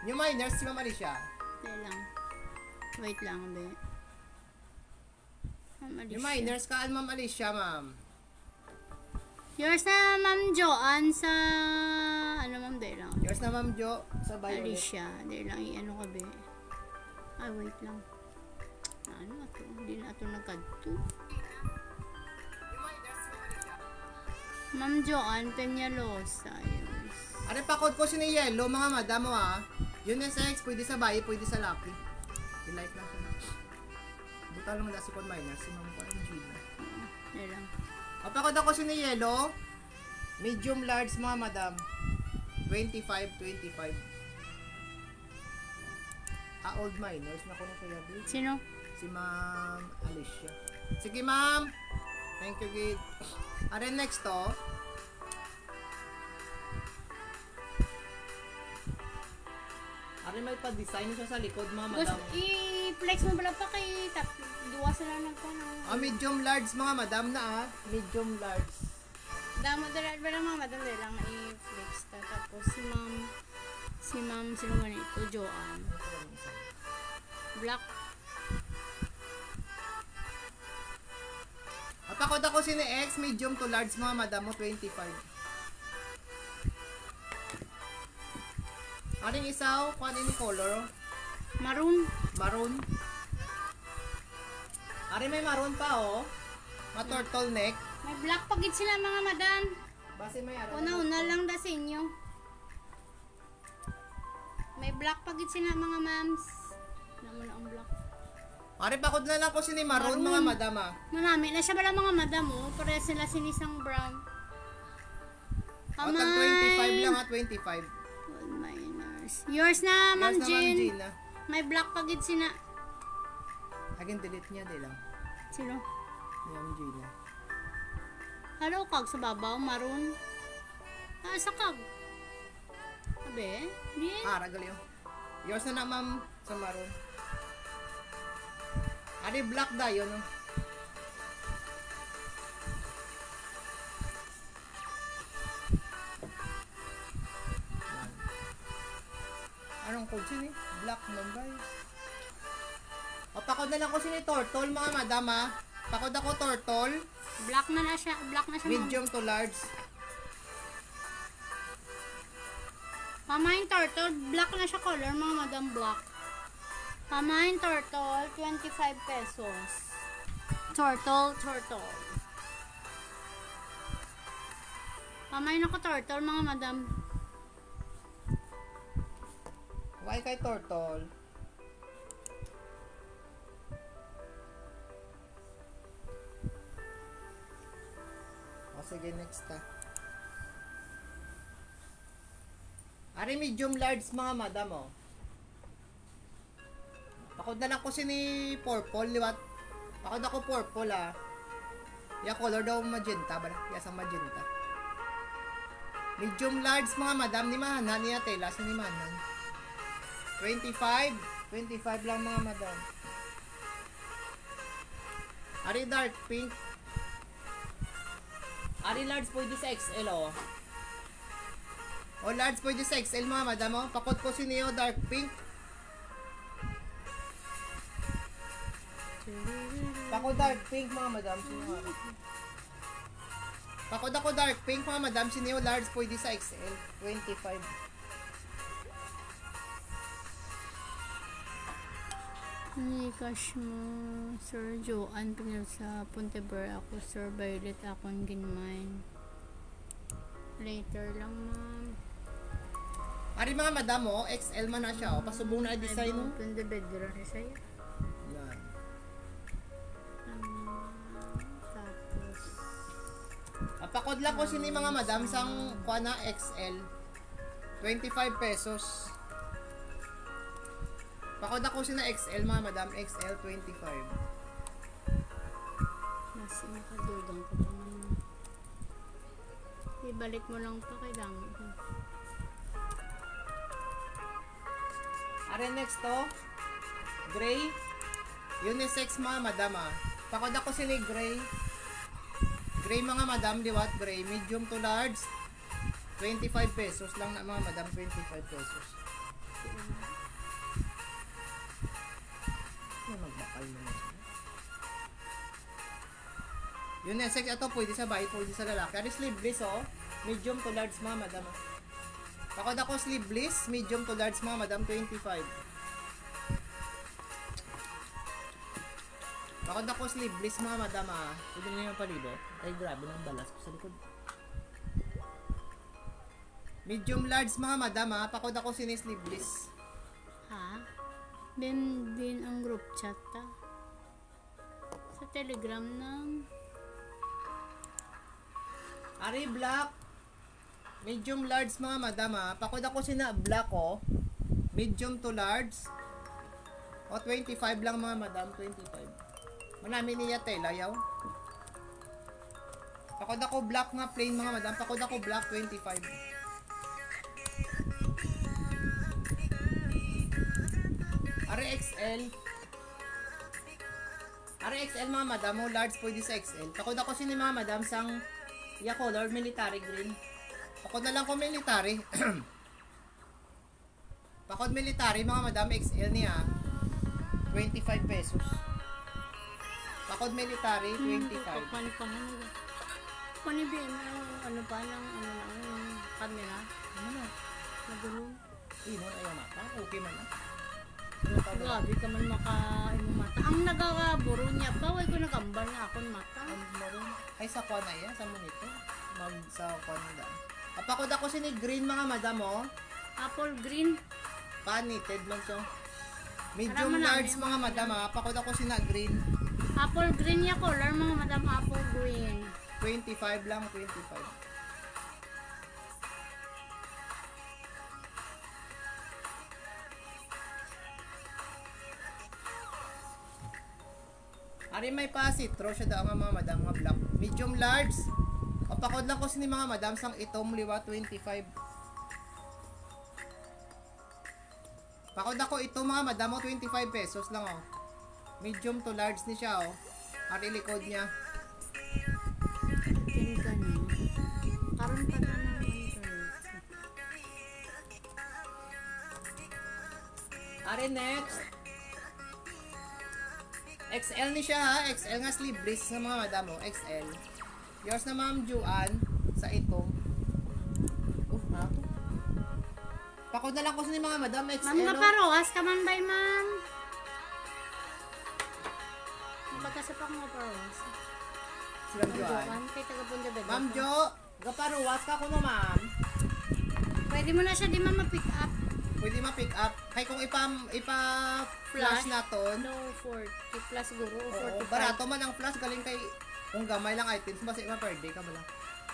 Yung minors, si Ma'am Alicia. Hindi lang. Wait lang, be. Ma'am Alicia. Yung minors, kaan Ma'am Alicia, ma'am. Yours na Ma'am Joanne sa... Ano, Ma'am, di lang. Yours na Ma'am Jo, sa violet. Alicia. Di lang, i-ano ka, be. Ay, wait lang. Ano ito? Hindi na ito nagkadto. Ma'am Joanne Peñalosa. Yours. Ano pakot ko si ni Yellow, mga madam mo, ah. Unisex, pwede sa bayi, pwede sa lucky. I-like lang siya na. Buta lang na si Con Minor, si Ma'am Con Gina. Di lang. Pakot ako si ni Yellow. Medium large, mga madam. 25, 25. Old minors na ko na siya yabi. Sino? Si Ma'am Alicia. Sige, ma'am. Thank you, Gid. Are next to. Are may pa-design siya sa likod, mga madam. I-flex mo pala pa kay duwa sila ng kono. Medium large, mga madam na, ah. Medium large. Damo dala ba lang mga madam dala lang i-flex ta. Tapos si ma'am sino man ito, Joanne. Black. Apakot ako si ni X, medium to large, mga madam mo, 25. Aring isaw, kung ano yung color? Maroon. Maroon. Aring may maroon pa, oh. Ma-turtleneck. May black pagit sila mga madam. Base may araw. Una-una lang da sa inyo. May black pagit sila mga ma'ams. Alam mo na ang black. Aring pakot na lang ko si ni maroon, Maroon. mga madam, ah. Marami na siya pala mga madam oh. Pareha sila sinisang brown. O, tag 25 lang, ah, 25. Gold minors. Yours na, Ma'am Yes na, Ma'am Jean. Gina. May black pagid sina. Again, delete niya, di lang. Sino? Ma'am Gina. Hello, kag sa babaw, maroon. Ah, sa kag. Abe, di. Ragal yun. Yours na na, ma'am, sa maroon. Ari, black da, yun, oh. Anong code sini? Black Mumbai. O, pakod na lang ko sini turtle, mga madam, ah. Pakod ako turtle. Black na siya. Black na siya. Medium to large. Pamain turtle, black na siya color, mga madam black. Pamain turtle, 25 pesos. Turtle. Pamain ako turtle, mga madam. Why kay turtle? O, sige, next ta. Ari, medium large, mga madam, oh. Pakod na lang ko si ni purple, liwat. Pakod ako purple, ah. Ya color daw magenta, ba? Yasang magenta. Medium large, mga madam, ni Mahanan, niya tela, ni Mahanan. 25. 25 lang, mga madam. Ari, dark pink. Ari, large pwede sa XL, oh. O, large pwede sa XL, mga madam, oh. Pakot ko si Neo, dark pink. Pakot dark pink, mga madam. Pakot ako dark pink, mga madam. Si Neo, large pwede sa XL. 25. Cash mo, Sir Joanne Pinel sa Pontever ako, Sir Violet akong ginmain. Later lang, ma'am. Ari, mga madam, oh. XL man na siya, oh. Pasubong na design, oh. Open the bedroom sa'yo. Yan. Tapos Pakod lang ko sini mga madam sang kuha na XL. 25 pesos. Pakod ako sina XL mga madam, XL 25. Mas makadugang ko pa naman. Ibalik mo lang to kailangan ko. Are next to, gray. Unisex mga madam ah. Pakod ako sini gray. Gray mga madam, liwat gray. Medium to large. 25 pesos lang na mga madam, 25 pesos. Magbakal naman siya. Unisex, ito pwede sa bahay, pwede sa lalaki. Ari sleeveless oh. Medium to large mga madam. Pakod ako sleeveless, medium to large mga madam, 25. Pakod ako sleeveless mga madam ah. Pwede nyo yung palibo. Ay grabe ng balas ko sa likod. Medium large mga madam ah. Pakod ako sini sleeveless. Ha? Din ang group chat ta. Sa Telegram ng Ari black. Medium large mga madam ah. Pakod ako sina black oh. Medium to large. O 25 lang mga madam, 25. Manami niya tela yaw. Pakod ako black nga plain mga madam. Pakod ako black 25. Are XL. Are XL mga madam. O large pwede sa XL. Pakod ako sini mga madam sang ya color military green. Pakod na lang ko military. Pakod military mga madam XL niya. 25 pesos. Pakod military 25. Panibin ano pa ng camera. Ano na? Nagulong. Inon ayaw mata. Okay man na. Grabe ka man maka-imo mata. Ang nagakaburo niya pa, way ko nagambal na akong mata. Ay sa kuha na yan, sa monitor. Sa kuha na daan. Pakod ako sini green mga madam oh. Apple green. Panited man so. Medium Marami large namin, mga madam ah. Pakod ako sina green. Apple green ya color mga madam, apple green. 25 lang, 25. Ari may pasitro siya daw mga madam mga black. Medium large. O pakod lang ko sini mga madam sang itom liwa 25. Pakod ako ito mga madam o 25 pesos lang oh. Medium to large ni siya oh. Ari likod niya. Tingka niya. Karon pa na naman ito. Ari next. XL ni siya ha. XL nga sleeveless sa mga madam oh. XL. Yours na ma'am Juan sa ito. Ha? Pakod na lang ko sa ni mga madam XL. Ma'am, kaparowas ka man bay ma'am. Pagkasap ako nga parawas. Silang Juan. Kay taga-Bunda Beda. Ma'am Jo, gaparuwas ka ko no ma'am. Pwede mo na siya di ma'am ma-pick up. Pwede ma-pick up. Kay kung ipa-flash na ton. No, 40 plus siguro. Oo, 45. barato man ang flash galing kay kung gamay lang items basta iba per day ka ba lang.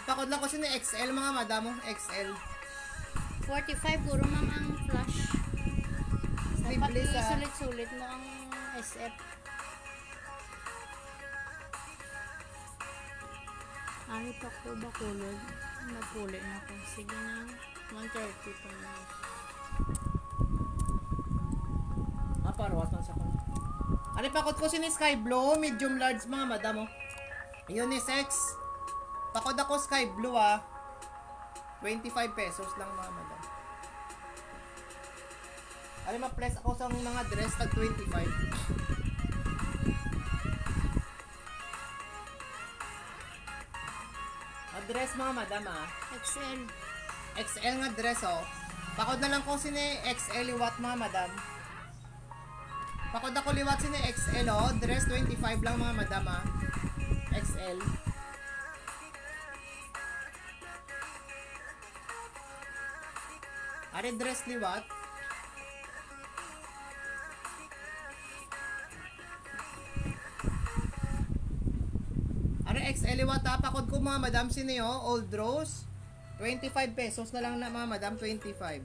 Pakod lang ko sa ni XL mga madam oh. XL. 45 guro ma'am ang flash. Dapat Sleeveless, ah. sulit-sulit mo ang SF. Ano pa ko ba kulod? Napuli na ako. Sige na. 130 pa na. Paruwas man sa ko. Ano pakod ko si ni Sky Blue, medium large mga madam oh. Unisex. Pakod ako Sky Blue ah. 25 pesos lang mga madam. Ano ma-press ako sa mga dress tag 25. Dress mga madam ah. XL. XL nga dress oh. Pakod na lang ko sini XL liwat mga madam. Pakod ako liwat sini XL oh. Dress 25 lang mga madam ah. XL. Are dress liwat. Are XL liwat ha. Pakod ko mga madam siniyo, Old Rose. 25 pesos na lang na mga madam, 25.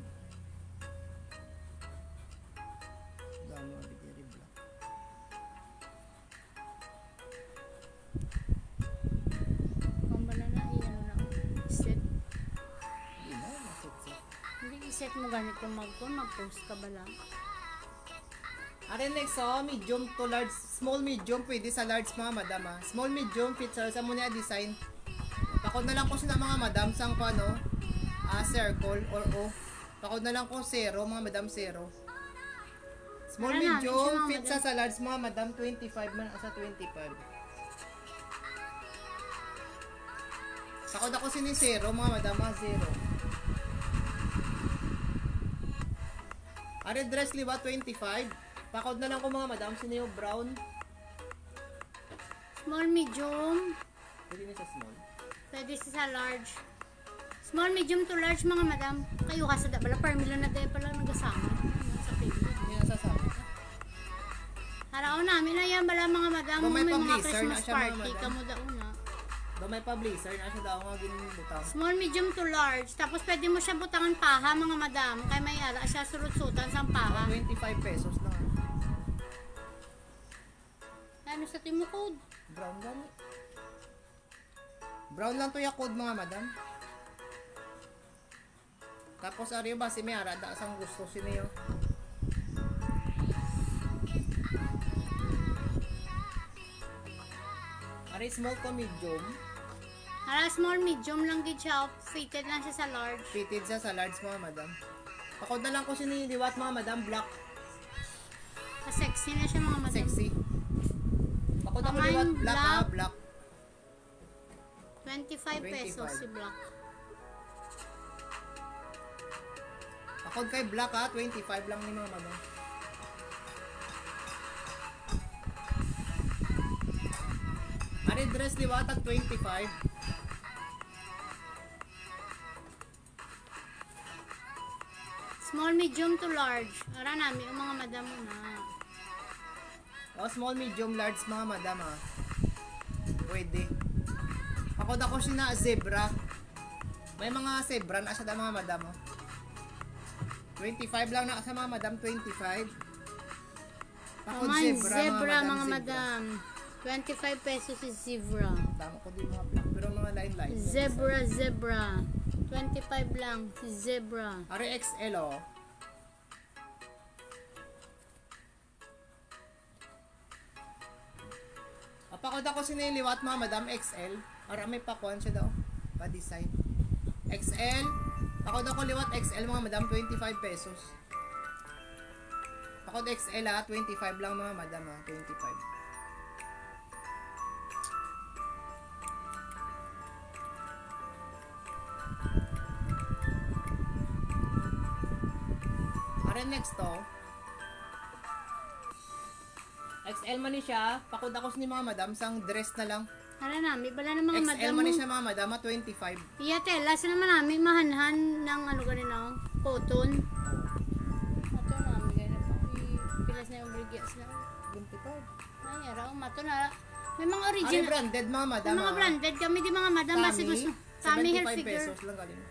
Dami mga bigiri black. Pambala na, ano na. Set. Hindi na, masit-sit. Hindi iset mo ganito mag-post ka ba lang? Are next, medium to large. Small medium, pwede sa large mga madam ha. Small medium, fit sa muna design. Pakod na lang ko sila mga madam sang ko ano, circle or O. Pakod na lang ko 0, mga madam 0. Small Ano na, medium, mga fit madam? sa large mga madam 25 man sa 25. Pakod ako sini 0, mga madam 0. Are dress liwa 25. Pakod na lang ko mga madam sini yung brown. Small, medium. Pwede na sa small. Pwede sa large. Small, medium to large mga madam. Kayo kasi da bala per million na tayo pala nagasama. Sa pili. Hindi na sasabi. Haraw namin na yan bala mga madam. Ba, may May mga pa-blazer na Christmas siya, mga party. madam. Kamo daw na. Do may pa blazer na siya daw nga ginibutang. Small, medium to large. Tapos pwede mo siya butangan paha mga madam. Kaya may ara siya surut-sutan sa paha. 25 pesos lang. Ano sa timo code? Brown lang. Brown lang to yung code mga madam. Tapos ariyo ba si Miara da sang gusto siniyo. Ari small to medium. Hara small, medium lang gid siya. Fitted lang siya sa large. Fitted sa large mga madam. Pakod na lang ko siniliwat mga madam black. Sexy na siya mga madam. Sexy. Pakod ako Pamain liwat black ha, black. black. 25 pesos 25. si black. Pakod kay black ha, 25 lang ni mga madam. Ari dress liwatag 25. Small, medium to large. Ara namin yung mga madam mo na. O small, medium, large mga madam ha. Pwede. Pakod ako siya na zebra. May mga zebra na siya mga madam oh. 25 lang na sa mga madam, 25. Pakod Paman, zebra mga zebra. madam. 25 pesos is zebra. Tama ko din mga black, pero mga line-line. Zebra. 25 lang si zebra. Ari XL oh. Pakod ako siniliwat mga madam XL. Para may pakuan siya daw. Pa-design. XL. Pakod ako liwat XL mga madam, 25 pesos. Pakod XL ha, 25 lang mga madam ha, 25. Are next to. XL man ni siya. Pakod ako ni mga madam sang dress na lang. Ara namin, bala ng mga madam XL mo. man ni siya mga madam, 25. Iya, tela. Sa naman namin mahanhan ng ano ganun na, cotton. Mato namin ganun pa. Pilas na yung brigyas na. 25. Ay, araw, mato na. May mga Are original. branded mga madam. May mga ha? branded kami di mga madam. Basta gusto. Kami hair 75 figure. pesos lang galing.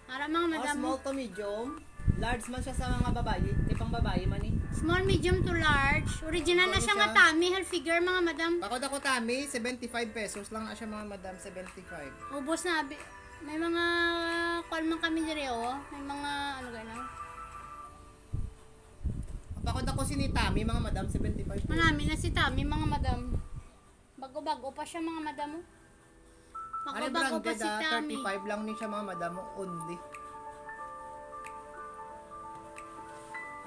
Ara mga madam. Small to medium. Large man siya sa mga babae. Tipang babae man eh. Small, medium to large. Original na Ano siya siya? nga Tami hair figure mga madam. Pakod ako Tami, 75 pesos lang na siya mga madam, 75. Ubos na. May mga kalmang kami dire oh. May mga ano gano'n. Pakod ako si ni Tami, mga madam, 75 pesos. Marami na si Tami mga madam. Bago-bago pa siya mga madam oh. Ano Bago-bago pa branded si Tami. 35 lang ni siya mga madam, only.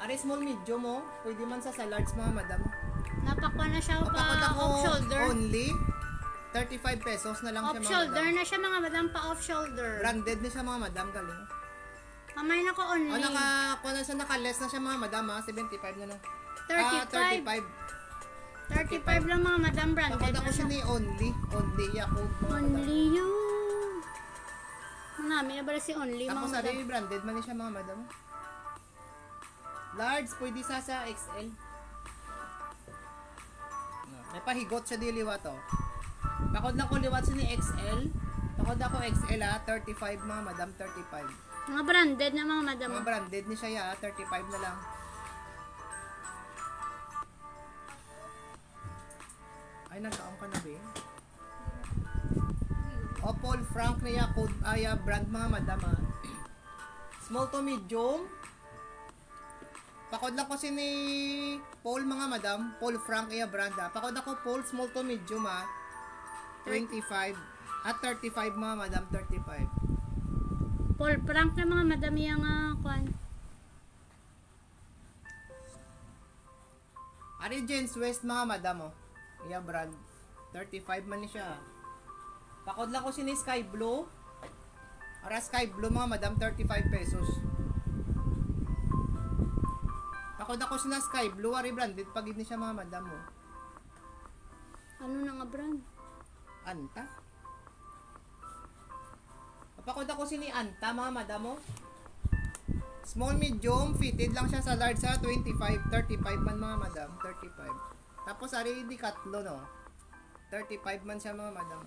Are small medium mo, pwede man sa large mga madam. Napakwa na siya Pakod pa ako off shoulder. only 35 pesos na lang Off siya mga shoulder madam. na siya mga madam pa off shoulder. Branded na siya mga madam, galing. Kamay na ko only. O kung na siya naka-less na siya mga madam ha, 75 na lang. 35. 35 lang mga madam branded Pakod na ako siya siya. ni only Yakult mga madam. Only you. Marami na bala si only mga Tapos madam. sabi branded man ni siya mga madam. Large, pwede sa XL. May pahigot siya diliwa to. Pakod lang ko liwat ni XL. Pakod ako XL 35 mga madam, 35. Mga branded na mga madam. Mga branded ni siya 35 na lang. Ay, nagkaong ka na ba eh? O, Paul Frank niya, code, brand mga madam Small to medium. Pakod lang ko si ni Paul mga madam. Paul Frank iya brand Pakod ako Paul small to medium 25. At 35 mga madam, 35. Paul Frank na mga madam yung kwan. Ari James West mga madam iya brand. 35 man ni siya. Pakod lang ko si ni Sky Blue. Ara Sky Blue mga madam, 35 pesos. Pakod ako si na Sky Blue, ari branded pagid ni siya mga madam Ano na nga brand? Anta. Pakod ako si ni Anta mga madam Small medium, fitted lang siya sa large 25, 35 man mga madam, 35. Tapos ari Decathlon 35 man siya mga madam.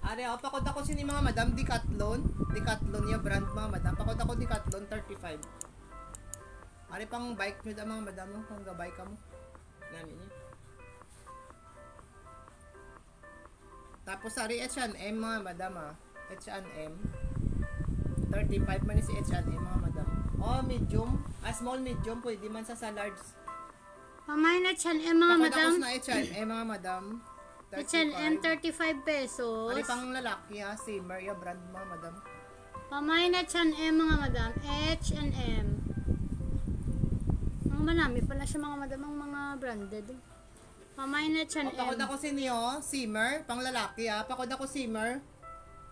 Ari, pakod ako si ni mga madam Decathlon niya brand mga madam. Pakod ako Decathlon 35. Ari pang bike nyo mga madam pang gabay ka mo. Nani niya. Tapos ari H&M mga madam H&M 35 man si H&M mga madam. Medium. Small medium pwede man sa large. Pamay na H&M mga Pakod madam. ako na H&M mga madam. H&M 35 pesos. Ari pang lalaki Simmer ya brand mga madam. Pamay na H&M mga madam. H&M. Ang manami pala siya mga madam ang mga branded. Pamay na H&M. Pakod ako si niyo, Simmer, pang lalaki Pakod ako Simmer.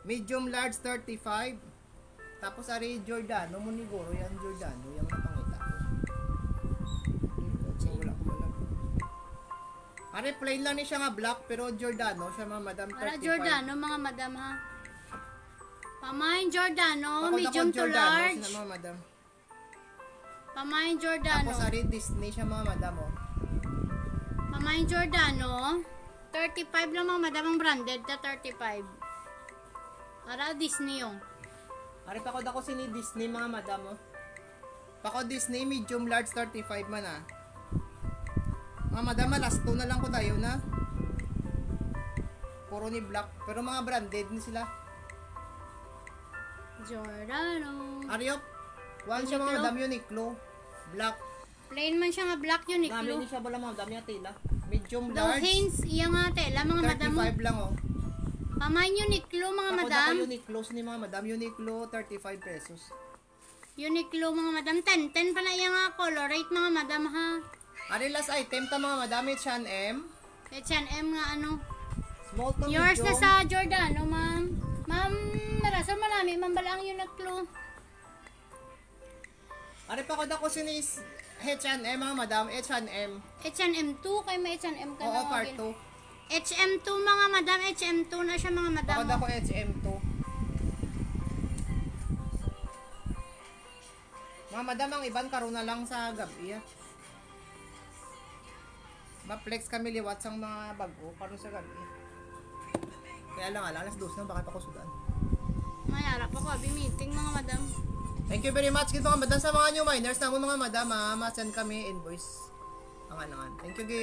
Medium large 35. Tapos ari Giordano mo ni Goro yan Giordano yung napangita ko. Wala ko malam. Ari plain lang ni siya nga black pero Giordano siya mga madam 35. Para Giordano mga madam ha. Pamain Giordano, Pakod ako medium to Giordano, large. sila mga madam. Pamain Giordano. Tapos ari Disney siya mga madam Pamain Giordano. 35 lang mga madam ang branded na 35. Para Disney yung. Ari pakod ako si ni Disney mga madam Pakod Disney medium large 35 man Mga madam last 2 na lang ko tayo na. Puro ni black pero mga branded ni sila. Giordano. Ariop, one siya mga madam Uniqlo. Black. Plain man siya nga black Dami Uniqlo. ni siya bala mga madam niya tela. Medium Daw large. Hanes, iya nga tela mga madam. 35 lang Pamain Uniqlo mga Pakod madam. ako Uniqlo ni mga madam. Uniqlo 35 pesos. Uniqlo mga madam. 10 pa na iya nga color rate mga madam ha. Ari last item ta mga madam H&M. H&M nga ano. Small to Yours medium. na sa Giordano ma'am. Ma'am, marasa marami. Ma'am bala ang Uniqlo. Ari pakod ako si ni H&M mga madam. H&M. H&M 2 kay may H&M ka Oo, na. part 2. HM2 mga madam, HM2 na siya mga madam. Pakod ako HM2. Mga madam, ang iban karon na lang sa gabi Ma-flex kami liwat sang mga bago karon sa gabi. Kaya lang alas 2 na bakit ako sudan. Mayara pa ko, abi meeting mga madam. Thank you very much gid mga madam sa mga new miners na mga madam ma-send kami invoice. Angan. Thank you.